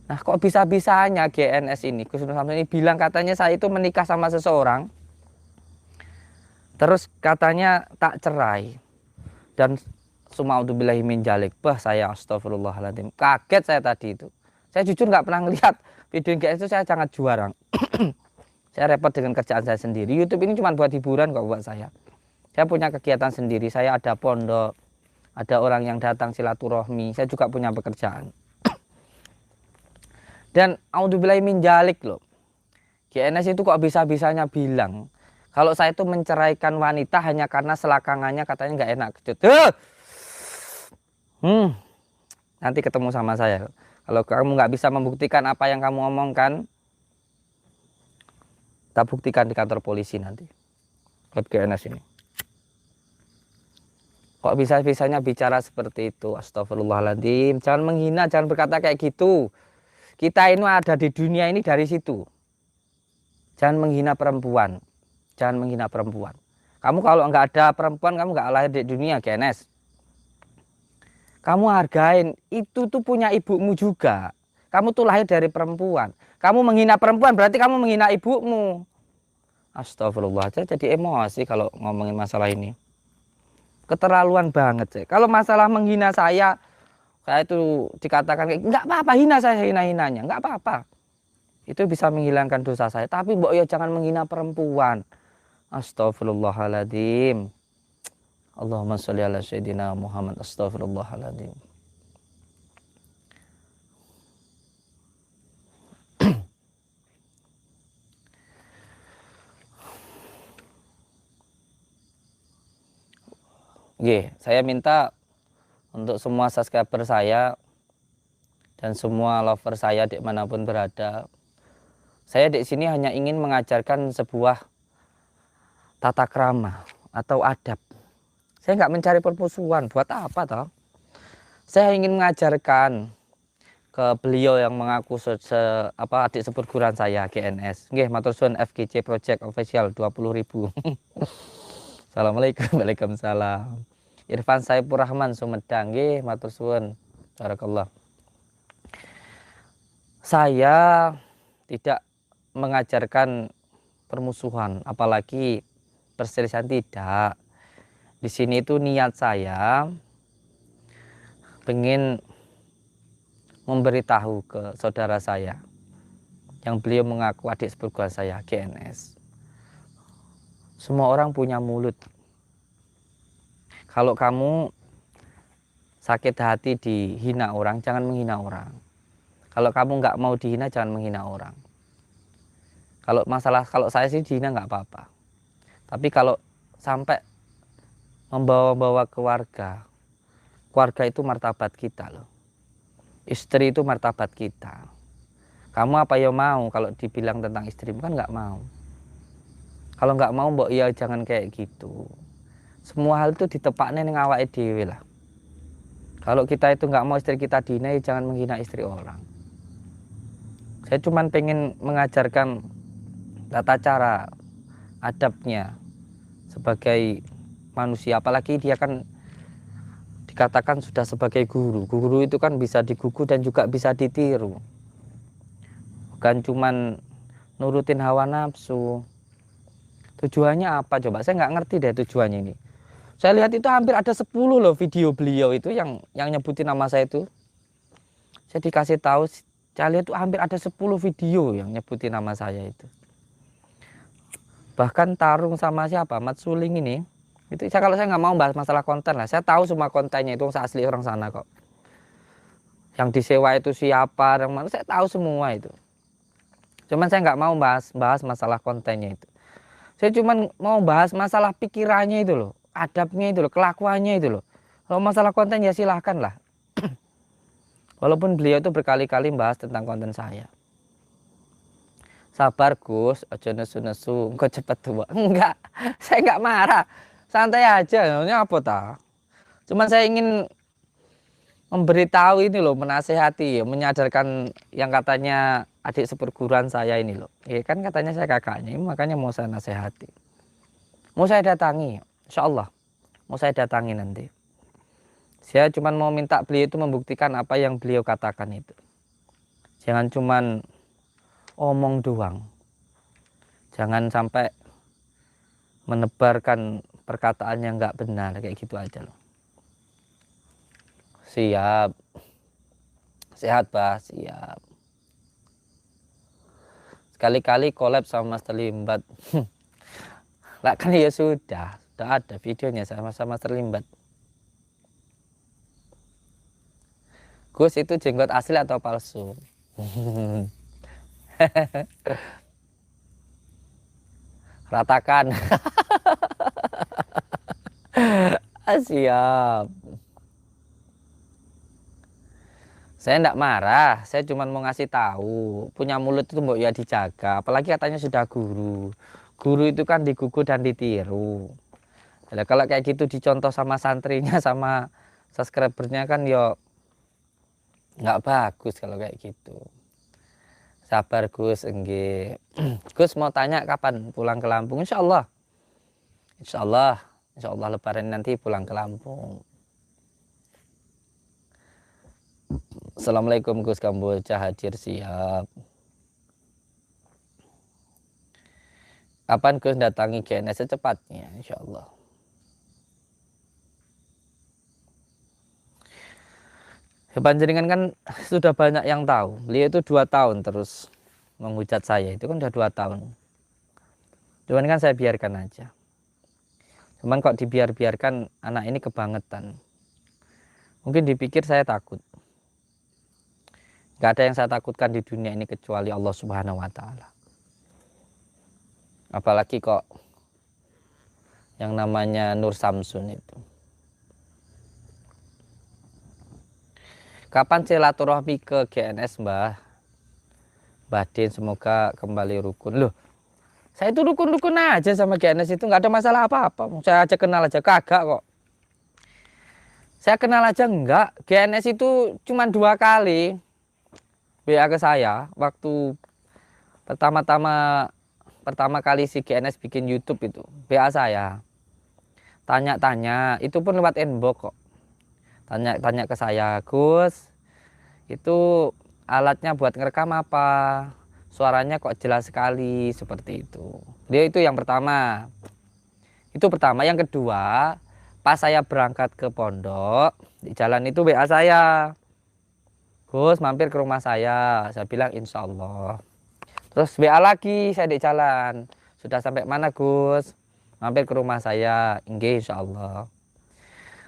Nah kok bisa-bisanya GNS ini, Gus Nur Samsun ini bilang katanya saya itu menikah sama seseorang, terus katanya tak cerai, dan Sumauzubillahi min dzalik. Bah, saya astagfirullahaladzim. Kaget saya tadi itu. Saya jujur nggak pernah ngelihat video GNS itu, saya sangat juara. Saya repot dengan kerjaan saya sendiri. YouTube ini cuma buat hiburan kok buat saya. Saya punya kegiatan sendiri. Saya ada pondok, ada orang yang datang silaturahmi. Saya juga punya pekerjaan. Dan auzubillahi min dzalik loh. GNS itu kok bisa-bisanya bilang kalau saya itu menceraikan wanita hanya karena selakangannya katanya nggak enak. Nanti ketemu sama saya. Kalau kamu nggak bisa membuktikan apa yang kamu omongkan, kita buktikan di kantor polisi nanti. Buat GNS ini. Kok bisa-bisanya bicara seperti itu? Astagfirullahaladzim. Jangan menghina, jangan berkata kayak gitu. Kita ini ada di dunia ini dari situ. Jangan menghina perempuan. Jangan menghina perempuan. Kamu kalau nggak ada perempuan, kamu nggak lahir di dunia, GNS. Kamu hargain, itu tuh punya ibumu juga. Kamu tuh lahir dari perempuan. Kamu menghina perempuan berarti kamu menghina ibumu. Astagfirullah, saya jadi emosi kalau ngomongin masalah ini. Keterlaluan banget sih. Kalau masalah menghina saya itu dikatakan nggak apa-apa, hina saya hina-hinanya, nggak apa-apa. Itu bisa menghilangkan dosa saya. Tapi mbok ya jangan menghina perempuan. Astagfirullahaladzim. Allahumma sholli ala sayyidina Muhammad. Astaghfirullahaladzim. Saya minta untuk semua subscriber saya dan semua lover saya dimanapun berada. Saya di sini hanya ingin mengajarkan sebuah tata krama atau adab. Saya nggak mencari permusuhan, buat apa toh? Saya ingin mengajarkan ke beliau yang mengaku adik seperguruan saya GNS. Nggih, matur suwun FGC Project Official 20.000. Assalamualaikum. Waalaikumsalam. Irfan Saipur Rahman Sumedang, nggih, matur suwun. Barakallah. Saya tidak mengajarkan permusuhan, apalagi perselisihan, tidak. Di sini itu niat saya pengen memberitahu ke saudara saya yang beliau mengaku adik seperguruan saya GNS. Semua orang punya mulut. Kalau kamu sakit hati dihina orang, jangan menghina orang. Kalau kamu nggak mau dihina, jangan menghina orang. Kalau saya sih dihina nggak apa-apa. Tapi kalau sampai membawa-bawa keluarga itu martabat kita loh. Istri itu martabat kita. Kamu apa ya mau kalau dibilang tentang istrimu, kan nggak mau. Kalau nggak mau mbok ya jangan kayak gitu. Semua hal itu ditepakne ning awake dhewe lah. Kalau kita itu nggak mau istri kita dihina, ya jangan menghina istri orang. Saya cuman pengen mengajarkan tata cara adabnya sebagai manusia, apalagi dia kan dikatakan sudah sebagai guru. Guru itu kan bisa digugu dan juga bisa ditiru. Bukan cuman nurutin hawa nafsu. Tujuannya apa coba? Saya nggak ngerti deh tujuannya ini. Saya lihat itu hampir ada 10 loh video beliau itu yang nyebutin nama saya itu. Saya dikasih tahu, saya lihat itu hampir ada 10 video yang nyebutin nama saya itu. Bahkan Tarung sama siapa? Mat Suling ini. Itu kalau saya nggak mau bahas masalah konten lah. Saya tahu semua kontennya itu asli orang sana kok. Yang disewa itu siapa, yang mana, saya tahu semua itu. Cuman saya nggak mau bahas masalah kontennya itu. Saya cuman mau bahas masalah pikirannya itu loh, adabnya itu loh, kelakuannya itu loh. Kalau masalah konten ya silahkan lah. Walaupun beliau itu berkali-kali bahas tentang konten saya. Sabar Gus, aja nesu-nesu, engkau cepet tua. Enggak, saya enggak marah. Santai aja, ini apa ta? Cuman saya ingin memberitahu ini loh, menasehati, menyadarkan yang katanya adik seperguruan saya ini loh. Ya kan katanya saya kakaknya, makanya mau saya nasihati. Mau saya datangi, insya Allah. Mau saya datangi nanti. Saya cuma mau minta beliau itu membuktikan apa yang beliau katakan itu. Jangan cuman omong doang. Jangan sampai menebarkan perkataan yang nggak benar, kayak gitu aja loh. Siap. Sehat, Bah, siap. Sekali-kali collab sama Mas Terlimbat. Lah kan ya sudah ada videonya sama Mas Terlimbat. Gus, itu jenggot asli atau palsu? Ratakan. Siap. Saya enggak marah, saya cuma mau ngasih tahu, punya mulut itu mbok ya dijaga, apalagi katanya sudah guru. Guru itu kan digugu dan ditiru. Nah, kalau kayak gitu dicontoh sama santrinya, sama subscribernya kan ya nggak bagus kalau kayak gitu. Sabar Gus, enggak. Gus mau tanya kapan pulang ke Lampung? Insya Allah. Insya Allah Lebaran nanti pulang ke Lampung. Assalamualaikum Gus Kamboja, hadir siap. Kapan Gus datangi GNS? Secepatnya insya Allah. Panjenengan kan sudah banyak yang tahu. Beliau itu 2 tahun terus menghujat saya. Itu kan udah 2 tahun. Cuman kan saya biarkan aja. Cuman kok dibiarkan anak ini kebangetan. Mungkin dipikir saya takut. Gak ada yang saya takutkan di dunia ini kecuali Allah Subhanahu wa Ta'ala. Apalagi kok yang namanya Nur Samsun itu. Kapan silaturahmi ke GNS, Mbah? Mbah Din, semoga kembali rukun. Loh, saya itu rukun-rukun aja sama GNS itu, nggak ada masalah apa-apa. Saya aja kenal aja kagak kok. Saya kenal aja enggak. GNS itu cuma 2 kali WA ke saya waktu pertama kali si GNS bikin YouTube itu. WA saya. Tanya-tanya, itu pun lewat inbox kok. Tanya ke saya, Gus, itu alatnya buat ngerekam apa? Suaranya kok jelas sekali, seperti itu. Dia itu yang pertama. Itu pertama. Yang kedua, pas saya berangkat ke pondok, di jalan itu WA saya. Gus, mampir ke rumah saya. Saya bilang insya Allah. Terus WA lagi, saya di jalan. Sudah sampai mana Gus? Mampir ke rumah saya. Nggih, insya Allah.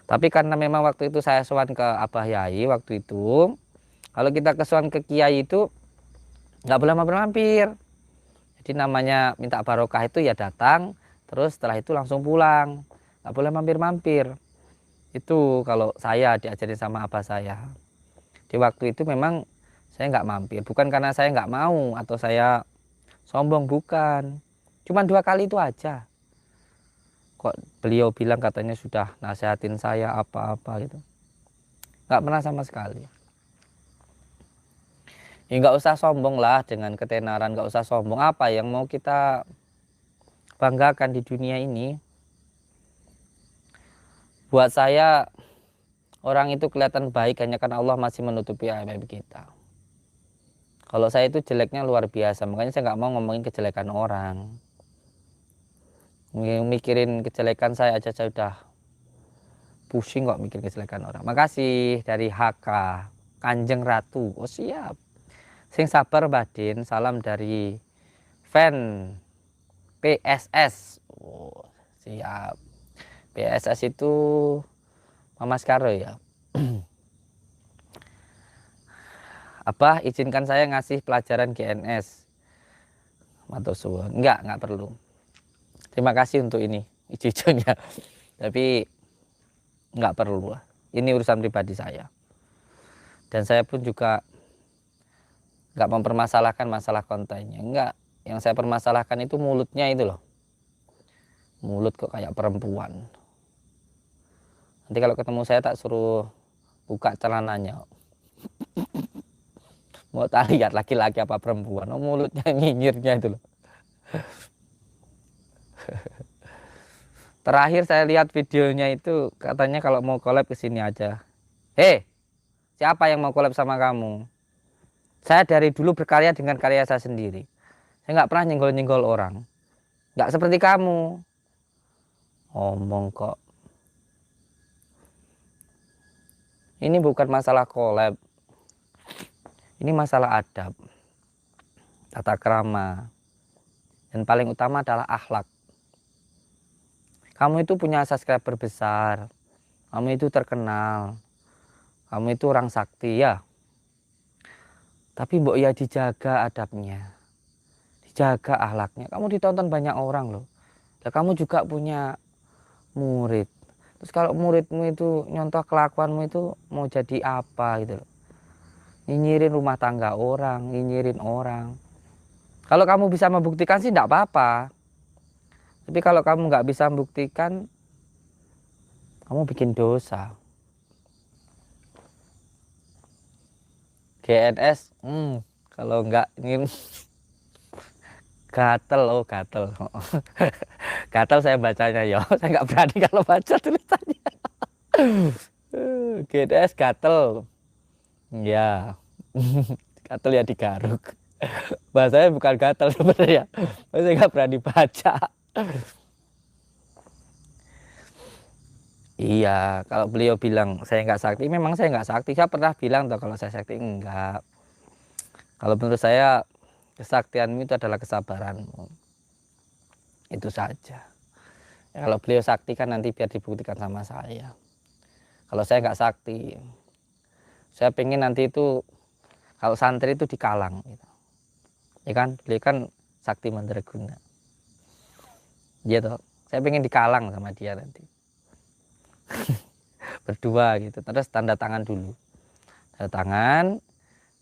Tapi karena memang waktu itu saya sowan ke Abah Yai waktu itu, kalau kita kesowan ke Kiai itu nggak boleh mampir-mampir. Jadi namanya minta barokah itu ya datang, terus setelah itu langsung pulang, nggak boleh mampir-mampir. Itu kalau saya diajarin sama Abah saya. Di waktu itu memang Saya nggak mampir, bukan karena saya nggak mau atau saya sombong, bukan. Cuman 2 kali itu aja. Kok beliau bilang katanya sudah nasihatin saya apa-apa gitu. Nggak pernah sama sekali. Ya nggak usah sombong lah dengan ketenaran, nggak usah sombong. Apa yang mau kita banggakan di dunia ini? Buat saya, orang itu kelihatan baik hanya karena Allah masih menutupi aib kita. Kalau saya itu jeleknya luar biasa, makanya saya nggak mau ngomongin kejelekan orang. Mikirin kejelekan saya aja saya udah pusing kok mikir kejelekan orang. Makasih dari HK, Kanjeng Ratu. Oh siap. Sing sabar Badin, salam dari fan PSS. Oh, siap. PSS itu Mama Skaro ya. Apa izinkan saya ngasih pelajaran GNS atau suwun? Enggak perlu. Terima kasih untuk ini izinnya. Tapi enggak perlu. Ini urusan pribadi saya. Dan saya pun juga enggak mempermasalahkan masalah kontennya. Enggak. Yang saya permasalahkan itu mulutnya itu loh. Mulut kok kayak perempuan. Nanti kalau ketemu saya tak suruh buka celananya. Mau tak lihat laki-laki apa perempuan, oh, mulutnya nyinyirnya itu loh. Terakhir saya lihat videonya itu katanya kalau mau collab ke sini aja. Hei, siapa yang mau collab sama kamu? Saya dari dulu berkarya dengan karya saya sendiri. Saya nggak pernah nyenggol-nyenggol orang. Nggak seperti kamu. Ngomong kok. Ini bukan masalah collab. Ini masalah adab, tata krama, dan paling utama adalah akhlak. Kamu itu punya subscriber besar, kamu itu terkenal, kamu itu orang sakti ya. Tapi mbok ya dijaga adabnya, dijaga akhlaknya. Kamu ditonton banyak orang loh. Dan kamu juga punya murid. Terus kalau muridmu itu nyontoh kelakuanmu itu mau jadi apa gitu loh. Nyinyirin rumah tangga orang, nyinyirin orang. Kalau kamu bisa membuktikan sih enggak apa-apa. Tapi kalau kamu nggak bisa membuktikan, kamu bikin dosa. GNS, kalau nggak ini gatel, oh gatel. Gatel saya bacanya ya, saya nggak berani kalau baca tulisannya. GNS gatel. Ya, gatel ya digaruk. Bahasanya bukan gatel sebenarnya. Saya nggak berani baca. Iya, kalau beliau bilang saya nggak sakti, memang saya nggak sakti. Saya pernah bilang tuh kalau saya sakti enggak. Kalau menurut saya kesaktianmu itu adalah kesabaranmu. Itu saja. Ya, kalau beliau sakti kan nanti biar dibuktikan sama saya. Kalau saya nggak sakti. Saya pengen nanti itu kalau santri itu dikalang, gitu. Ya kan, beliau kan sakti mandraguna. Dia tuh, saya pengen dikalang sama dia nanti. Berdua gitu, terus tanda tangan dulu. Tanda tangan,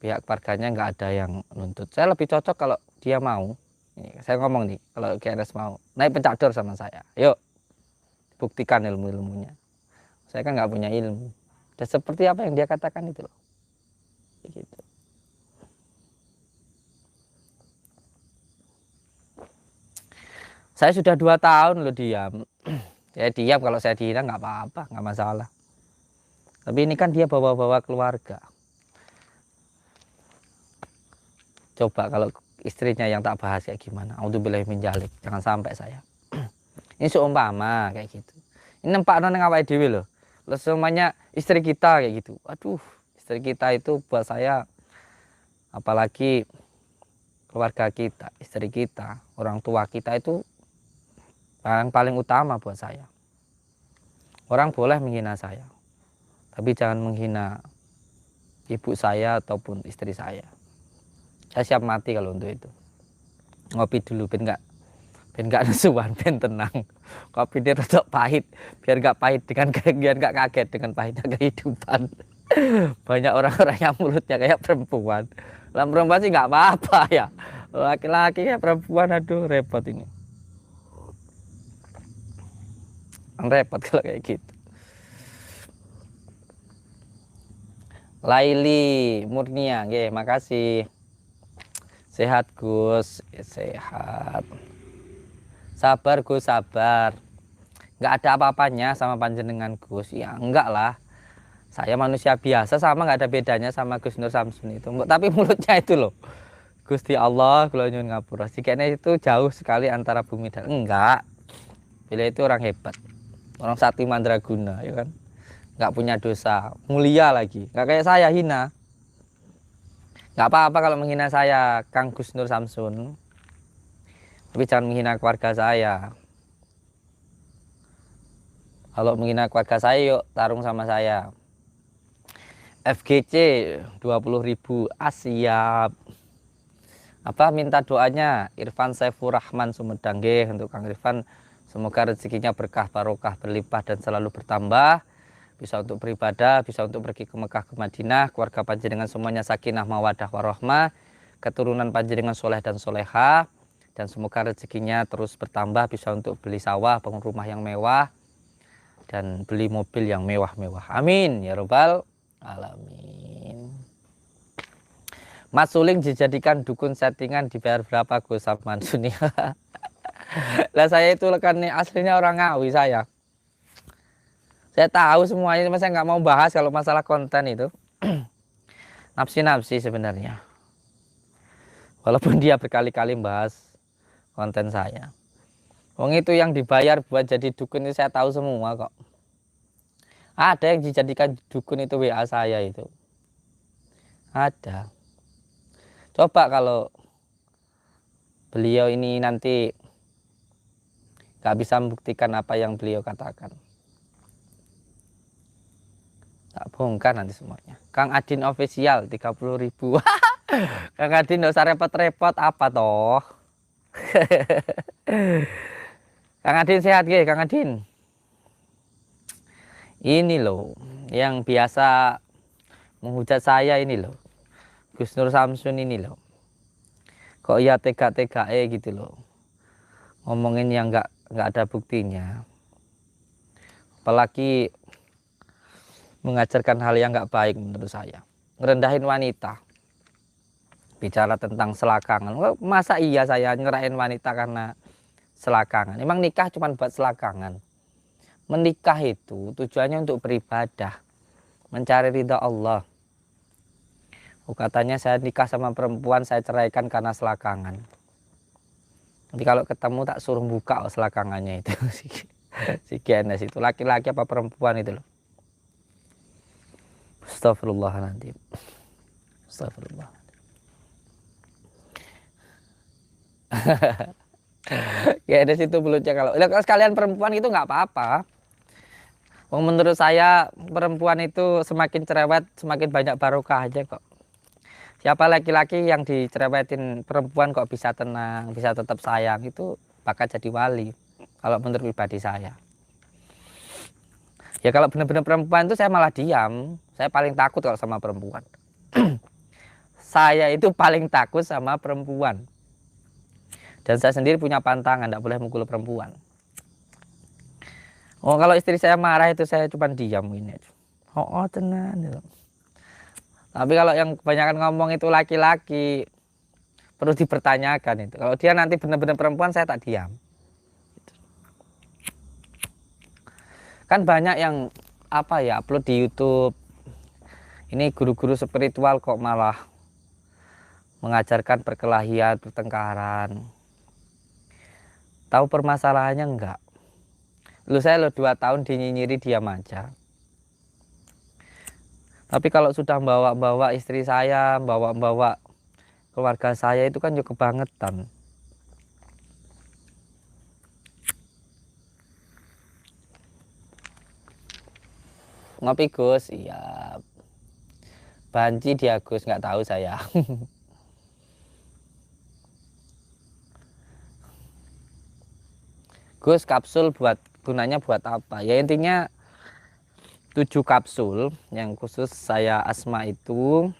pihak keluarganya nggak ada yang nuntut. Saya lebih cocok kalau dia mau. Ini, saya ngomong nih, kalau GNS mau naik pencador sama saya, yuk buktikan ilmu-ilmunya. Saya kan nggak punya ilmu. Dan seperti apa yang dia katakan itu loh. Gitu. Saya sudah 2 tahun loh diam. Saya diam, kalau saya dihina nggak apa-apa, nggak masalah. Tapi ini kan dia bawa-bawa keluarga. Coba kalau istrinya yang tak bahas kayak gimana. Auzubillahi min dzalik. Jangan sampai saya. Ini seumpama kayak gitu. Ini nempak nang awake dhewe loh. Terus semuanya istri kita kayak gitu. Aduh, istri kita itu buat saya, apalagi keluarga kita, istri kita, orang tua kita itu yang paling utama buat saya. Orang boleh menghina saya, tapi jangan menghina ibu saya ataupun istri saya. Saya siap mati kalau untuk itu. Ngopi dulu ben nggak nesuan, ben tenang. Kopi dia tetap pahit, biar nggak pahit dengan biar nggak kaget dengan pahitnya kehidupan. Banyak orang-orang yang mulutnya kayak perempuan. Lah perempuan sih nggak apa-apa ya. Laki-laki kayak perempuan, aduh repot ini. Repot kalau kayak gitu. Laili Murnia, nggih, makasih. Sehat Gus, sehat. Sabar Gus, sabar. Nggak ada apa-apanya sama panjenengan Gus. Ya enggak lah. Saya manusia biasa sama, nggak ada bedanya sama Gus Nur Samsun itu. Tapi mulutnya itu loh. Gusti Allah, kula nyuwun ngapura. Sikene itu jauh sekali antara bumi dan enggak. Beliau itu orang hebat. Orang sakti mandraguna, ya kan? Nggak punya dosa, mulia lagi. Nggak kayak saya hina. Nggak apa-apa kalau menghina saya, Kang Gus Nur Samsun. Tapi jangan menghina keluarga saya. Kalau menghina keluarga saya, yuk tarung sama saya. FGC 20.000 siap. Apa minta doanya Irfan Saifur Rahman Sumedang, nggih, untuk Kang Irfan, semoga rezekinya berkah barokah berlimpah dan selalu bertambah, bisa untuk beribadah, bisa untuk pergi ke Mekah ke Madinah, keluarga panjenengan semuanya sakinah mawadah warahmah, keturunan panjenengan soleh dan soleha, dan semoga rezekinya terus bertambah, bisa untuk beli sawah, bangun rumah yang mewah, dan beli mobil yang mewah-mewah. Amin ya robbal alamin. Mas Suling dijadikan dukun settingan, dibayar berapa Gus Sapman Sunia? Lah saya itu kan aslinya orang Ngawi saya. Saya tahu semuanya, cuma saya nggak mau bahas kalau masalah konten itu. Nafsi-nafsi sebenarnya. Walaupun dia berkali-kali bahas konten saya. Wong itu yang dibayar buat jadi dukun itu saya tahu semua kok. Ada yang dijadikan dukun itu WA saya itu. Ada. Coba kalau beliau ini nanti gak bisa membuktikan apa yang beliau katakan, tak bongkar nanti semuanya. Kang Adin official 30.000. Kang Adin gak usah repot-repot apa toh. Kang Adin sehat gak Kang Adin? Ini loh yang biasa menghujat saya ini loh, Gus Nur Samsun ini loh, kok ya tega-tega gitu loh, ngomongin yang nggak ada buktinya, apalagi mengajarkan hal yang nggak baik menurut saya, ngerendahin wanita, bicara tentang selakangan. Masa iya saya nyerahin wanita karena selakangan? Emang nikah cuma buat selakangan? Menikah itu tujuannya untuk beribadah, mencari ridha Allah. Katanya saya nikah sama perempuan, saya ceraikan karena selakangan. Nanti kalau ketemu tak suruh buka selakangannya itu. Si Genes itu laki-laki apa perempuan itu loh. Astagfirullahaladzim. Astagfirullah. Genes itu belutnya kalau sekalian perempuan itu nggak apa-apa. Menurut saya perempuan itu semakin cerewet semakin banyak barokah aja kok. Siapa laki-laki yang dicerewetin perempuan kok bisa tenang, bisa tetap sayang, itu bakal jadi wali. Kalau menurut pribadi saya. Ya kalau benar-benar perempuan itu saya malah diam. Saya paling takut kalau sama perempuan. Saya itu paling takut sama perempuan. Dan saya sendiri punya pantangan, tidak boleh mukul perempuan. Oh kalau istri saya marah itu saya cuma diam ini. Oh tenang. Tapi kalau yang kebanyakan ngomong itu laki-laki, perlu dipertanyakan itu. Kalau dia nanti benar-benar perempuan saya tak diam. Kan banyak yang upload di YouTube. Ini guru-guru spiritual kok malah mengajarkan perkelahian, pertengkaran. Tahu permasalahannya enggak? Saya 2 tahun dinyinyiri diam aja. Tapi kalau sudah bawa-bawa istri saya, bawa-bawa keluarga saya itu kan juga kebangetan. Ngopi Gus, iya. Banci dia Gus, nggak tahu saya. Gus kapsul gunanya buat apa? Ya intinya 7 kapsul yang khusus saya asma itu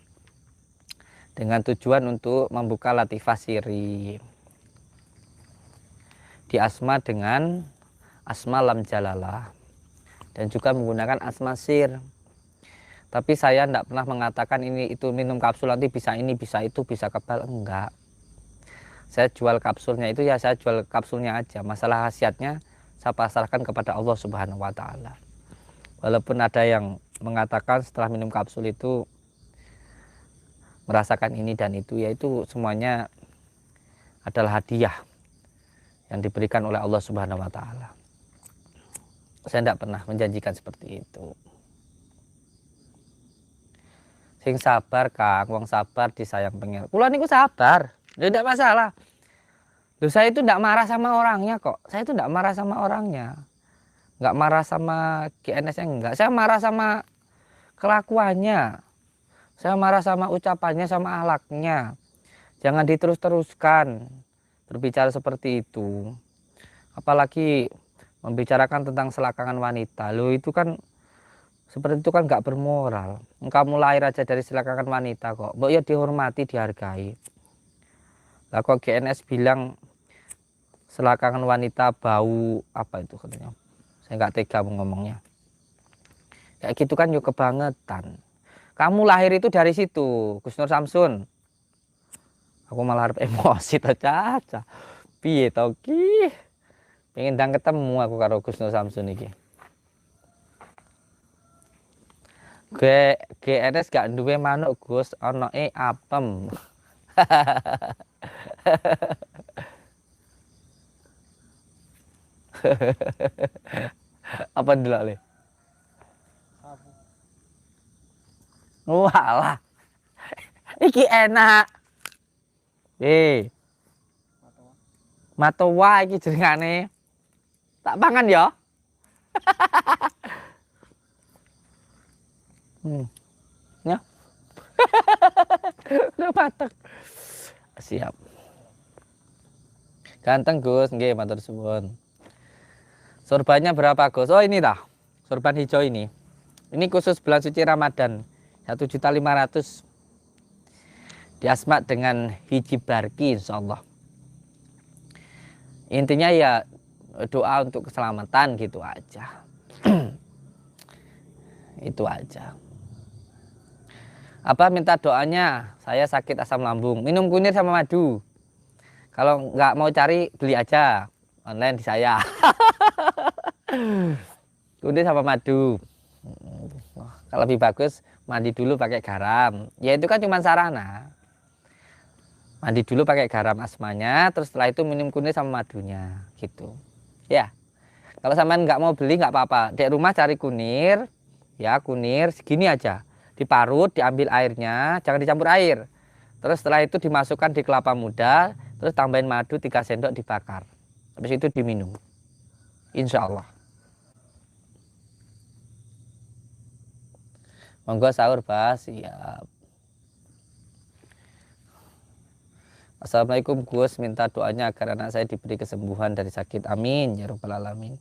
dengan tujuan untuk membuka latifah siri. Di asma dengan asma lam jalalah dan juga menggunakan asma sir. Tapi saya tidak pernah mengatakan ini itu minum kapsul nanti bisa ini, bisa itu, bisa kebal, enggak. Saya jual kapsulnya itu ya saya jual kapsulnya aja. Masalah khasiatnya saya pasrahkan kepada Allah Subhanahu wa taala. Walaupun ada yang mengatakan setelah minum kapsul itu merasakan ini dan itu, yaitu semuanya adalah hadiah yang diberikan oleh Allah Subhanahu wa taala. Saya tidak pernah menjanjikan seperti itu. Sing sabar Kang, wong sabar disayang pengen. Kula niku sabar, tidak masalah. Loh, saya itu tidak marah sama orangnya kok. Saya itu tidak marah sama orangnya. Enggak marah sama GNS-nya enggak. Saya marah sama kelakuannya. Saya marah sama ucapannya, sama akhlaknya. Jangan diterus-teruskan berbicara seperti itu. Apalagi membicarakan tentang selangkangan wanita. Loh, itu kan seperti itu kan nggak bermoral. Kamu lahir aja dari selangkangan wanita kok. Mbok ya dihormati, dihargai. Lah kok GNS bilang selangkangan wanita bau apa itu katanya. Saya nggak tega ngomongnya. Kayak gitu kan yuk kebangetan. Kamu lahir itu dari situ, Gus Nur Samsun. Aku malah harap emosi to caca. Piye to ki? Pengen ndang ketemu aku karo Gus Nur Samsun iki. GNS gak duwe manuk Gus, onoke apem. Apa ndelok le? Walah. Iki enak. Matowa iki jenengane. Tak pangan ya. Ya. Udah mateng. Siap. Ganteng Gus, nggih matur suwun. Sorbannya berapa Gus? Oh ini dah. Sorban hijau ini. Ini khusus bulan suci Ramadan. 1.500.000 diasma dengan hiji barki insyaallah. Intinya ya doa untuk keselamatan gitu aja. Itu aja. Apa minta doanya? Saya sakit asam lambung, minum kunir sama madu. Kalau nggak mau cari beli aja online di saya. Kunir sama madu. Kalau lebih bagus mandi dulu pakai garam. Ya itu kan cuma sarana. Mandi dulu pakai garam asmanya, terus setelah itu minum kunir sama madunya, gitu. Ya. Kalau sampean nggak mau beli nggak apa-apa. Di rumah cari kunir, ya kunir segini aja. Diparut, diambil airnya, jangan dicampur air. Terus setelah itu dimasukkan di kelapa muda, terus tambahin madu 3 sendok dibakar. Habis itu diminum. Insya Allah. Monggo sahur Pak, siap. Assalamualaikum Gus, minta doanya agar anak saya diberi kesembuhan dari sakit. Amin ya rabbal alamin.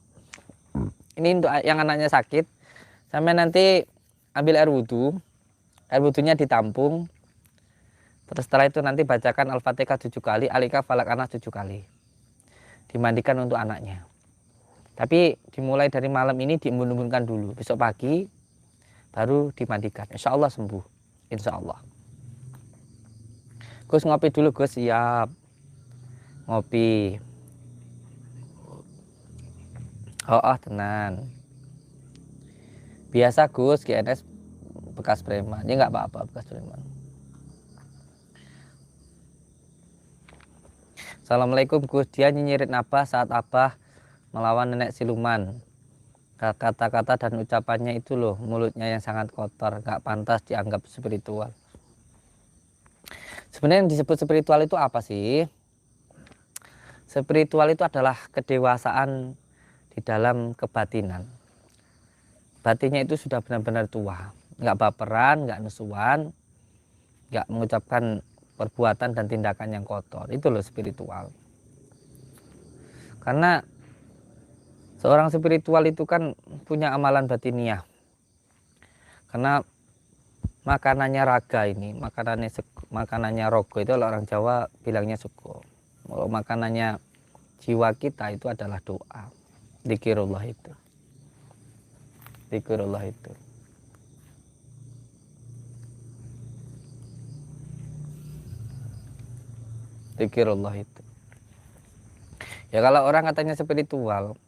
Ini untuk yang anaknya sakit, sampai nanti ambil air wudhu. Air wudhunya ditampung. Terus setelah itu nanti bacakan Al-Fatihah 7 kali, Al-Ikhlas Falak Anas 7 kali. Dimandikan untuk anaknya. Tapi dimulai dari malam ini diembun-embunkan dulu. Besok pagi baru dimandikan. Insya Allah sembuh. Insya Allah. Gus ngopi dulu Gus, siap. Ngopi. Oh tenan. Biasa Gus, GNS bekas preman. Ya nggak apa-apa bekas preman. Assalamualaikum Gus, dia nyinyirin Abah saat Abah melawan nenek siluman. Kata-kata dan ucapannya itu loh, mulutnya yang sangat kotor, nggak pantas dianggap spiritual. Sebenarnya yang disebut spiritual itu apa sih? Spiritual itu adalah kedewasaan di dalam kebatinan. Batinnya itu sudah benar-benar tua, nggak baperan, nggak nesuan, nggak mengucapkan perbuatan dan tindakan yang kotor. Itu loh spiritual. Karena seorang spiritual itu kan punya amalan batiniah. Karena makanannya raga ini, makanannya rogo itu orang Jawa bilangnya sego. Kalau makanannya jiwa kita itu adalah doa. Zikirullah itu. Zikirullah itu. Zikirullah itu. Ya kalau orang katanya spiritual,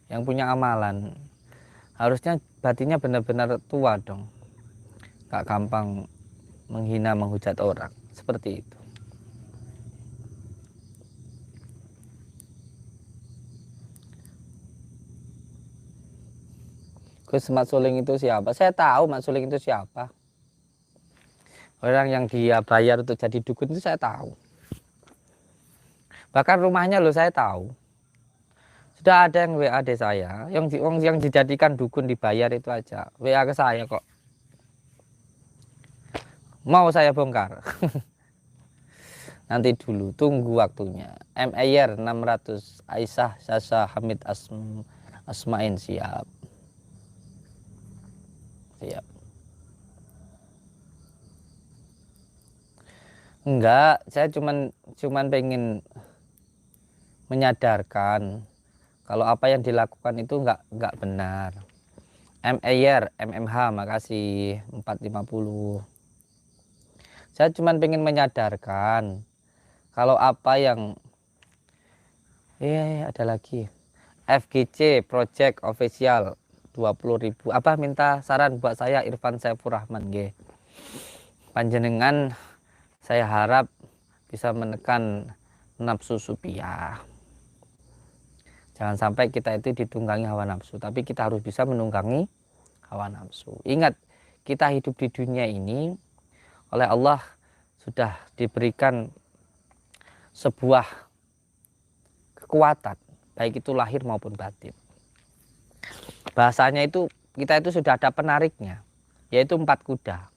yang punya amalan, harusnya batinnya benar-benar tua dong. Gak gampang menghina, menghujat orang. Seperti itu. Gus, Mat Suling itu siapa? Saya tahu Mat Suling itu siapa. Orang yang dia bayar untuk jadi dukun itu saya tahu. Bahkan rumahnya loh saya tahu. Sudah ada yang WA saya, yang dijadikan dukun dibayar itu aja. WA ke saya kok. Mau saya bongkar. Nanti dulu, tunggu waktunya. MAYR 600, Aisyah Sasa Hamid Asmain siap. Siap. Enggak, saya cuman pengen menyadarkan kalau apa yang dilakukan itu enggak benar. MAYR, MMH, makasih 450. Saya cuman pengen menyadarkan kalau apa yang ada lagi. FGC Project Official 20.000. Apa minta saran buat saya Irfan Saifur Rahman nggih. Panjenengan saya harap bisa menekan nafsu supiah. Jangan sampai kita itu ditunggangi hawa nafsu, tapi kita harus bisa menunggangi hawa nafsu. Ingat, kita hidup di dunia ini oleh Allah sudah diberikan sebuah kekuatan, baik itu lahir maupun batin. Bahasanya itu kita itu sudah ada penariknya, yaitu 4 kuda.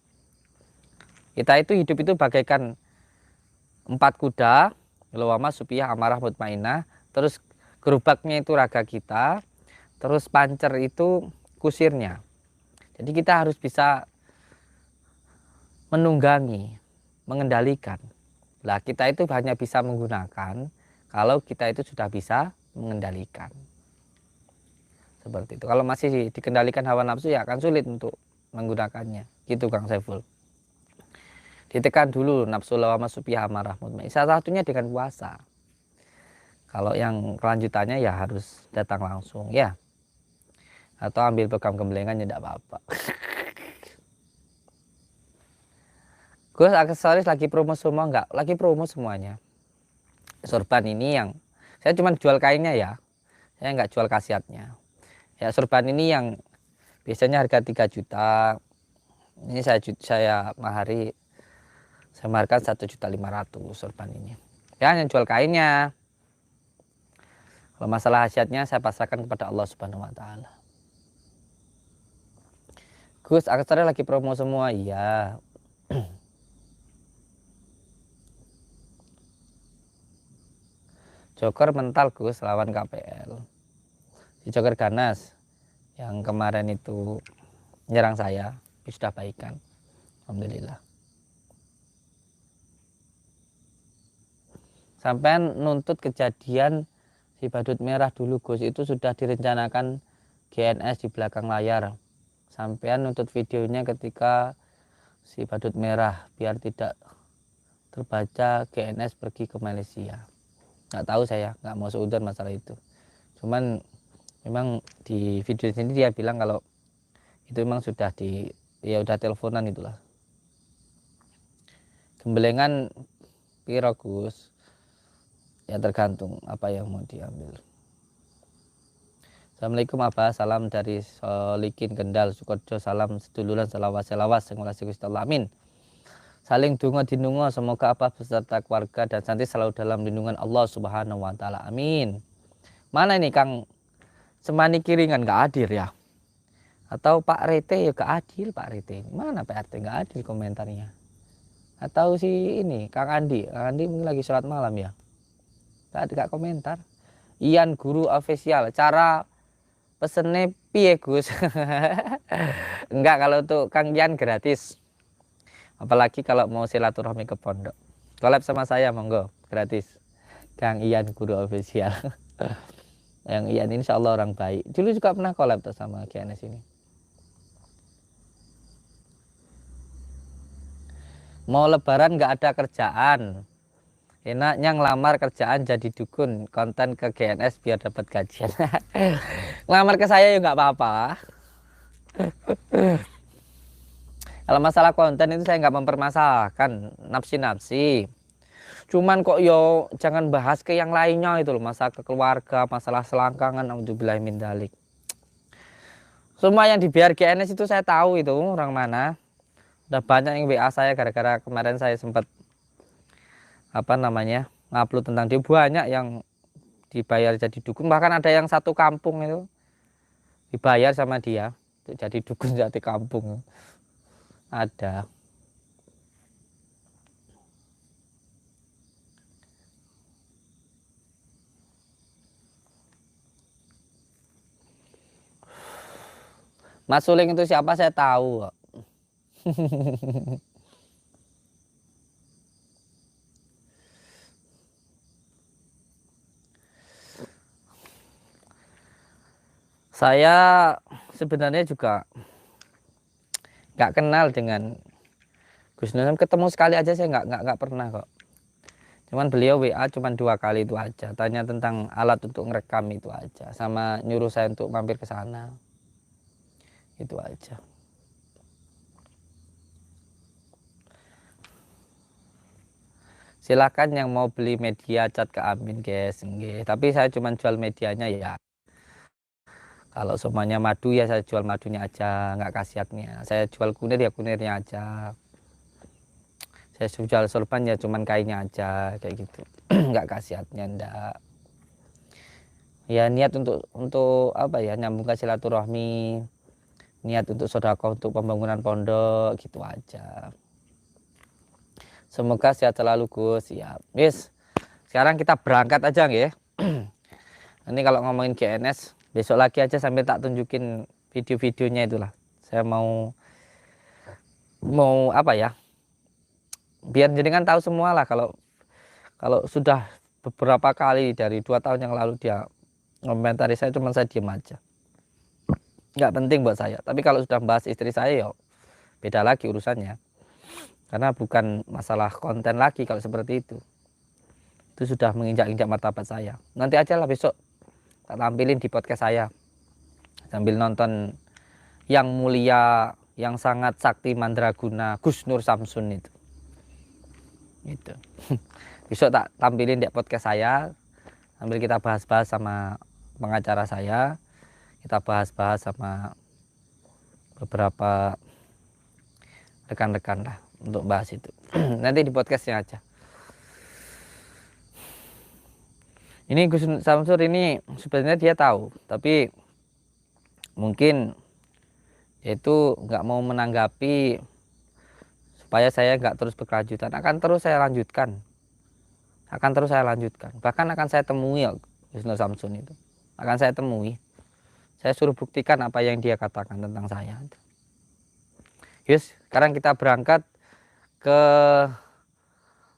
Kita itu hidup itu bagaikan 4 kuda, lawama, supiyah, amarah, mutmainah. Terus gerobaknya itu raga kita, terus pancer itu kusirnya. Jadi kita harus bisa menunggangi, mengendalikan. Lah kita itu hanya bisa menggunakan kalau kita itu sudah bisa mengendalikan. Seperti itu. Kalau masih dikendalikan hawa nafsu ya akan sulit untuk menggunakannya. Gitu Kang Saiful. Ditekan dulu nafsu lawamah supiyah amarah mutmainah. Salah satunya dengan puasa. Kalau yang kelanjutannya ya harus datang langsung ya. Atau ambil pegang gemblengan ya tidak apa-apa. Gus, aksesoris lagi promo semua enggak? Lagi promo semuanya. Sorban ini yang saya cuma jual kainnya ya. Saya enggak jual khasiatnya. Ya sorban ini yang biasanya harga 3 juta. Ini saya mahari. Saya maharkan 1.500.000 sorban ini. Ya yang jual kainnya. Kalau masalah khasiatnya saya pasrahkan kepada Allah Subhanahu wa taala. Gus, aksesoris lagi promo semua. Iya. Joker mental Gus lawan KPL. Si Joker ganas yang kemarin itu nyerang saya sudah baikan. Alhamdulillah. Sampai nuntut kejadian si badut merah dulu Gus, itu sudah direncanakan GNS di belakang layar. Sampean nuntut videonya ketika si badut merah biar tidak terbaca GNS pergi ke Malaysia. Nggak tahu saya, nggak mau seudon masalah itu. Cuman memang di video ini dia bilang kalau itu memang sudah udah teleponan itulah. Gembelengan piro Gus? Ya tergantung apa yang mau diambil. Assalamualaikum Abah, salam dari Solikin Kendal Sukojo, salam seduluran selawas sengulasi Gusti Allah, amin. Saling dungo dinungo, semoga Abah beserta keluarga dan santri selalu dalam lindungan Allah Subhanahu wa taala, amin. Mana ini Kang Semani Kiringan gak adil ya? Atau Pak Rete ya gak adil Pak Rete? Mana Pak RT gak adil komentarnya? Atau si ini Kang Andi mungkin lagi sholat malam ya? Gak komentar. Ian Guru Official, cara Pesennya piye Gus? Enggak, kalau untuk Kang Yan gratis. Apalagi kalau mau silaturahmi ke pondok. Collab sama saya monggo, gratis. Kang Ian Guru Official. Yang Ian ini insya Allah orang baik. Dulu juga pernah collab tuh sama GNS ini. Mau lebaran nggak ada kerjaan. Enaknya ngelamar kerjaan jadi dukun, konten ke GNS biar dapat gajian. Ngelamar ke saya ya nggak apa-apa. Kalau masalah konten itu saya nggak mempermasalahkan nafsi-nafsi. Cuman kok yo jangan bahas ke yang lainnya itu loh, masalah ke keluarga, masalah selangkangan, auzubillahi min dzalik. Semua yang di biar GNS itu saya tahu itu orang mana. Udah banyak yang WA saya gara-gara kemarin saya sempat ngupload tentang dia, banyak yang dibayar jadi dukun, bahkan ada yang satu kampung itu dibayar sama dia untuk jadi dukun satu kampung. Ada. Mas Suling itu siapa saya tahu kok. Saya sebenarnya juga nggak kenal dengan Gus Nur, ketemu sekali aja saya nggak pernah kok. Cuman beliau WA cuman 2 kali itu aja, tanya tentang alat untuk ngerekam itu aja, sama nyuruh saya untuk mampir ke sana. Itu aja. Silakan yang mau beli media cat ke Amin guys, tapi saya cuma jual medianya ya. Kalau semuanya madu ya saya jual madunya aja, nggak khasiatnya. Saya jual kunir ya kunirnya aja. Saya jual sorban ya cuman kainnya aja kayak gitu. Nggak khasiatnya ndak. Ya niat untuk apa ya, nyambung ke silaturahmi, niat untuk sedekah untuk pembangunan pondok gitu aja. Semoga sehat selalu Gus. Siap. Yes. Sekarang kita berangkat aja nggih. Ini kalau ngomongin GNS besok lagi aja sampai tak tunjukin video-videonya itulah. Saya mau apa ya? Biar jenengan tahu semua lah, kalau sudah beberapa kali dari 2 tahun yang lalu dia komentari saya, cuma saya diam aja. Nggak penting buat saya. Tapi kalau sudah bahas istri saya ya beda lagi urusannya. Karena bukan masalah konten lagi kalau seperti itu. Itu sudah menginjak-injak martabat saya. Nanti aja lah besok tak tampilin di podcast saya. Sambil nonton yang mulia, yang sangat sakti mandraguna Gus Nur Samsun itu. Gitu. Besok tak tampilin di podcast saya. Sambil kita bahas-bahas sama pengacara saya. Kita bahas-bahas sama beberapa rekan-rekan lah untuk bahas itu. Nanti di podcastnya aja. Ini Gus Samsur ini sebenarnya dia tahu, tapi mungkin itu nggak mau menanggapi supaya saya nggak terus berkelanjutan. Akan terus saya lanjutkan. Bahkan akan saya temui ya Gus Samsun itu. Akan saya temui. Saya suruh buktikan apa yang dia katakan tentang saya. Yes, sekarang kita berangkat ke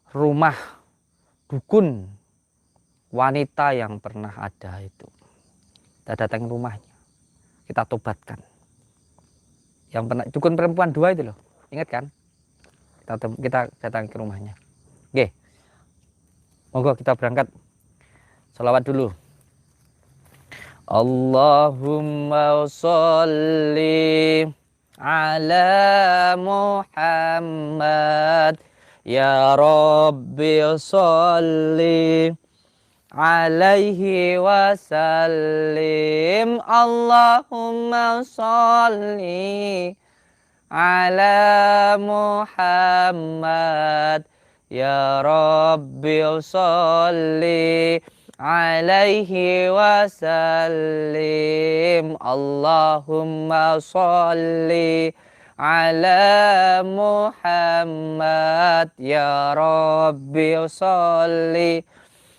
rumah dukun wanita yang pernah ada itu. Kita datang ke rumahnya, kita tobatkan. Yang pernah dukun perempuan 2 itu loh, ingat kan? Kita datang ke rumahnya. Oke, monggo kita berangkat. Sholawat dulu. Allahumma sholli ala Muhammad ya Rabbi sholli alaihi wasallim. Allahumma sholli ala Muhammad ya Rabbi sholli alaihi wasallim. Allahumma sholli ala Muhammad ya Rabbi sholli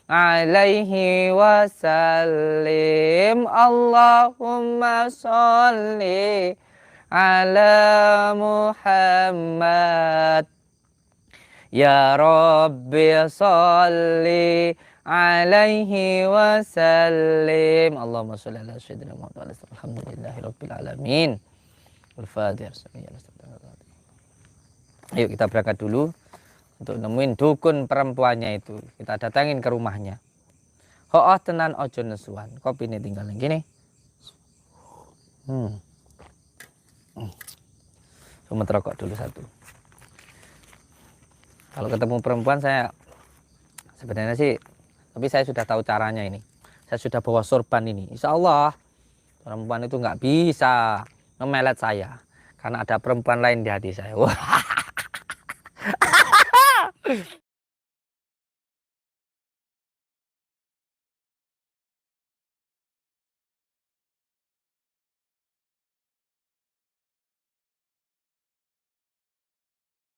alaihi wasallim. Allahumma sholli ala Muhammad. Ya Rabbi sholli alaihi wasallim. Allahumma sholli ala sayyidina Muhammad. Alhamdulillahirabbil alamin. Al-Fatihah. Ayo kita berangkat dulu untuk nemuin dukun perempuannya itu. Kita datangin ke rumahnya. Ho'oh tenan ojo nesuan. Kopi ini tinggal yang gini. Cuma rokok dulu satu. Kalau ketemu perempuan saya sebenarnya sih, tapi saya sudah tahu caranya ini. Saya sudah bawa sorban ini. Insya Allah perempuan itu nggak bisa memelet saya karena ada perempuan lain di hati saya. Wah.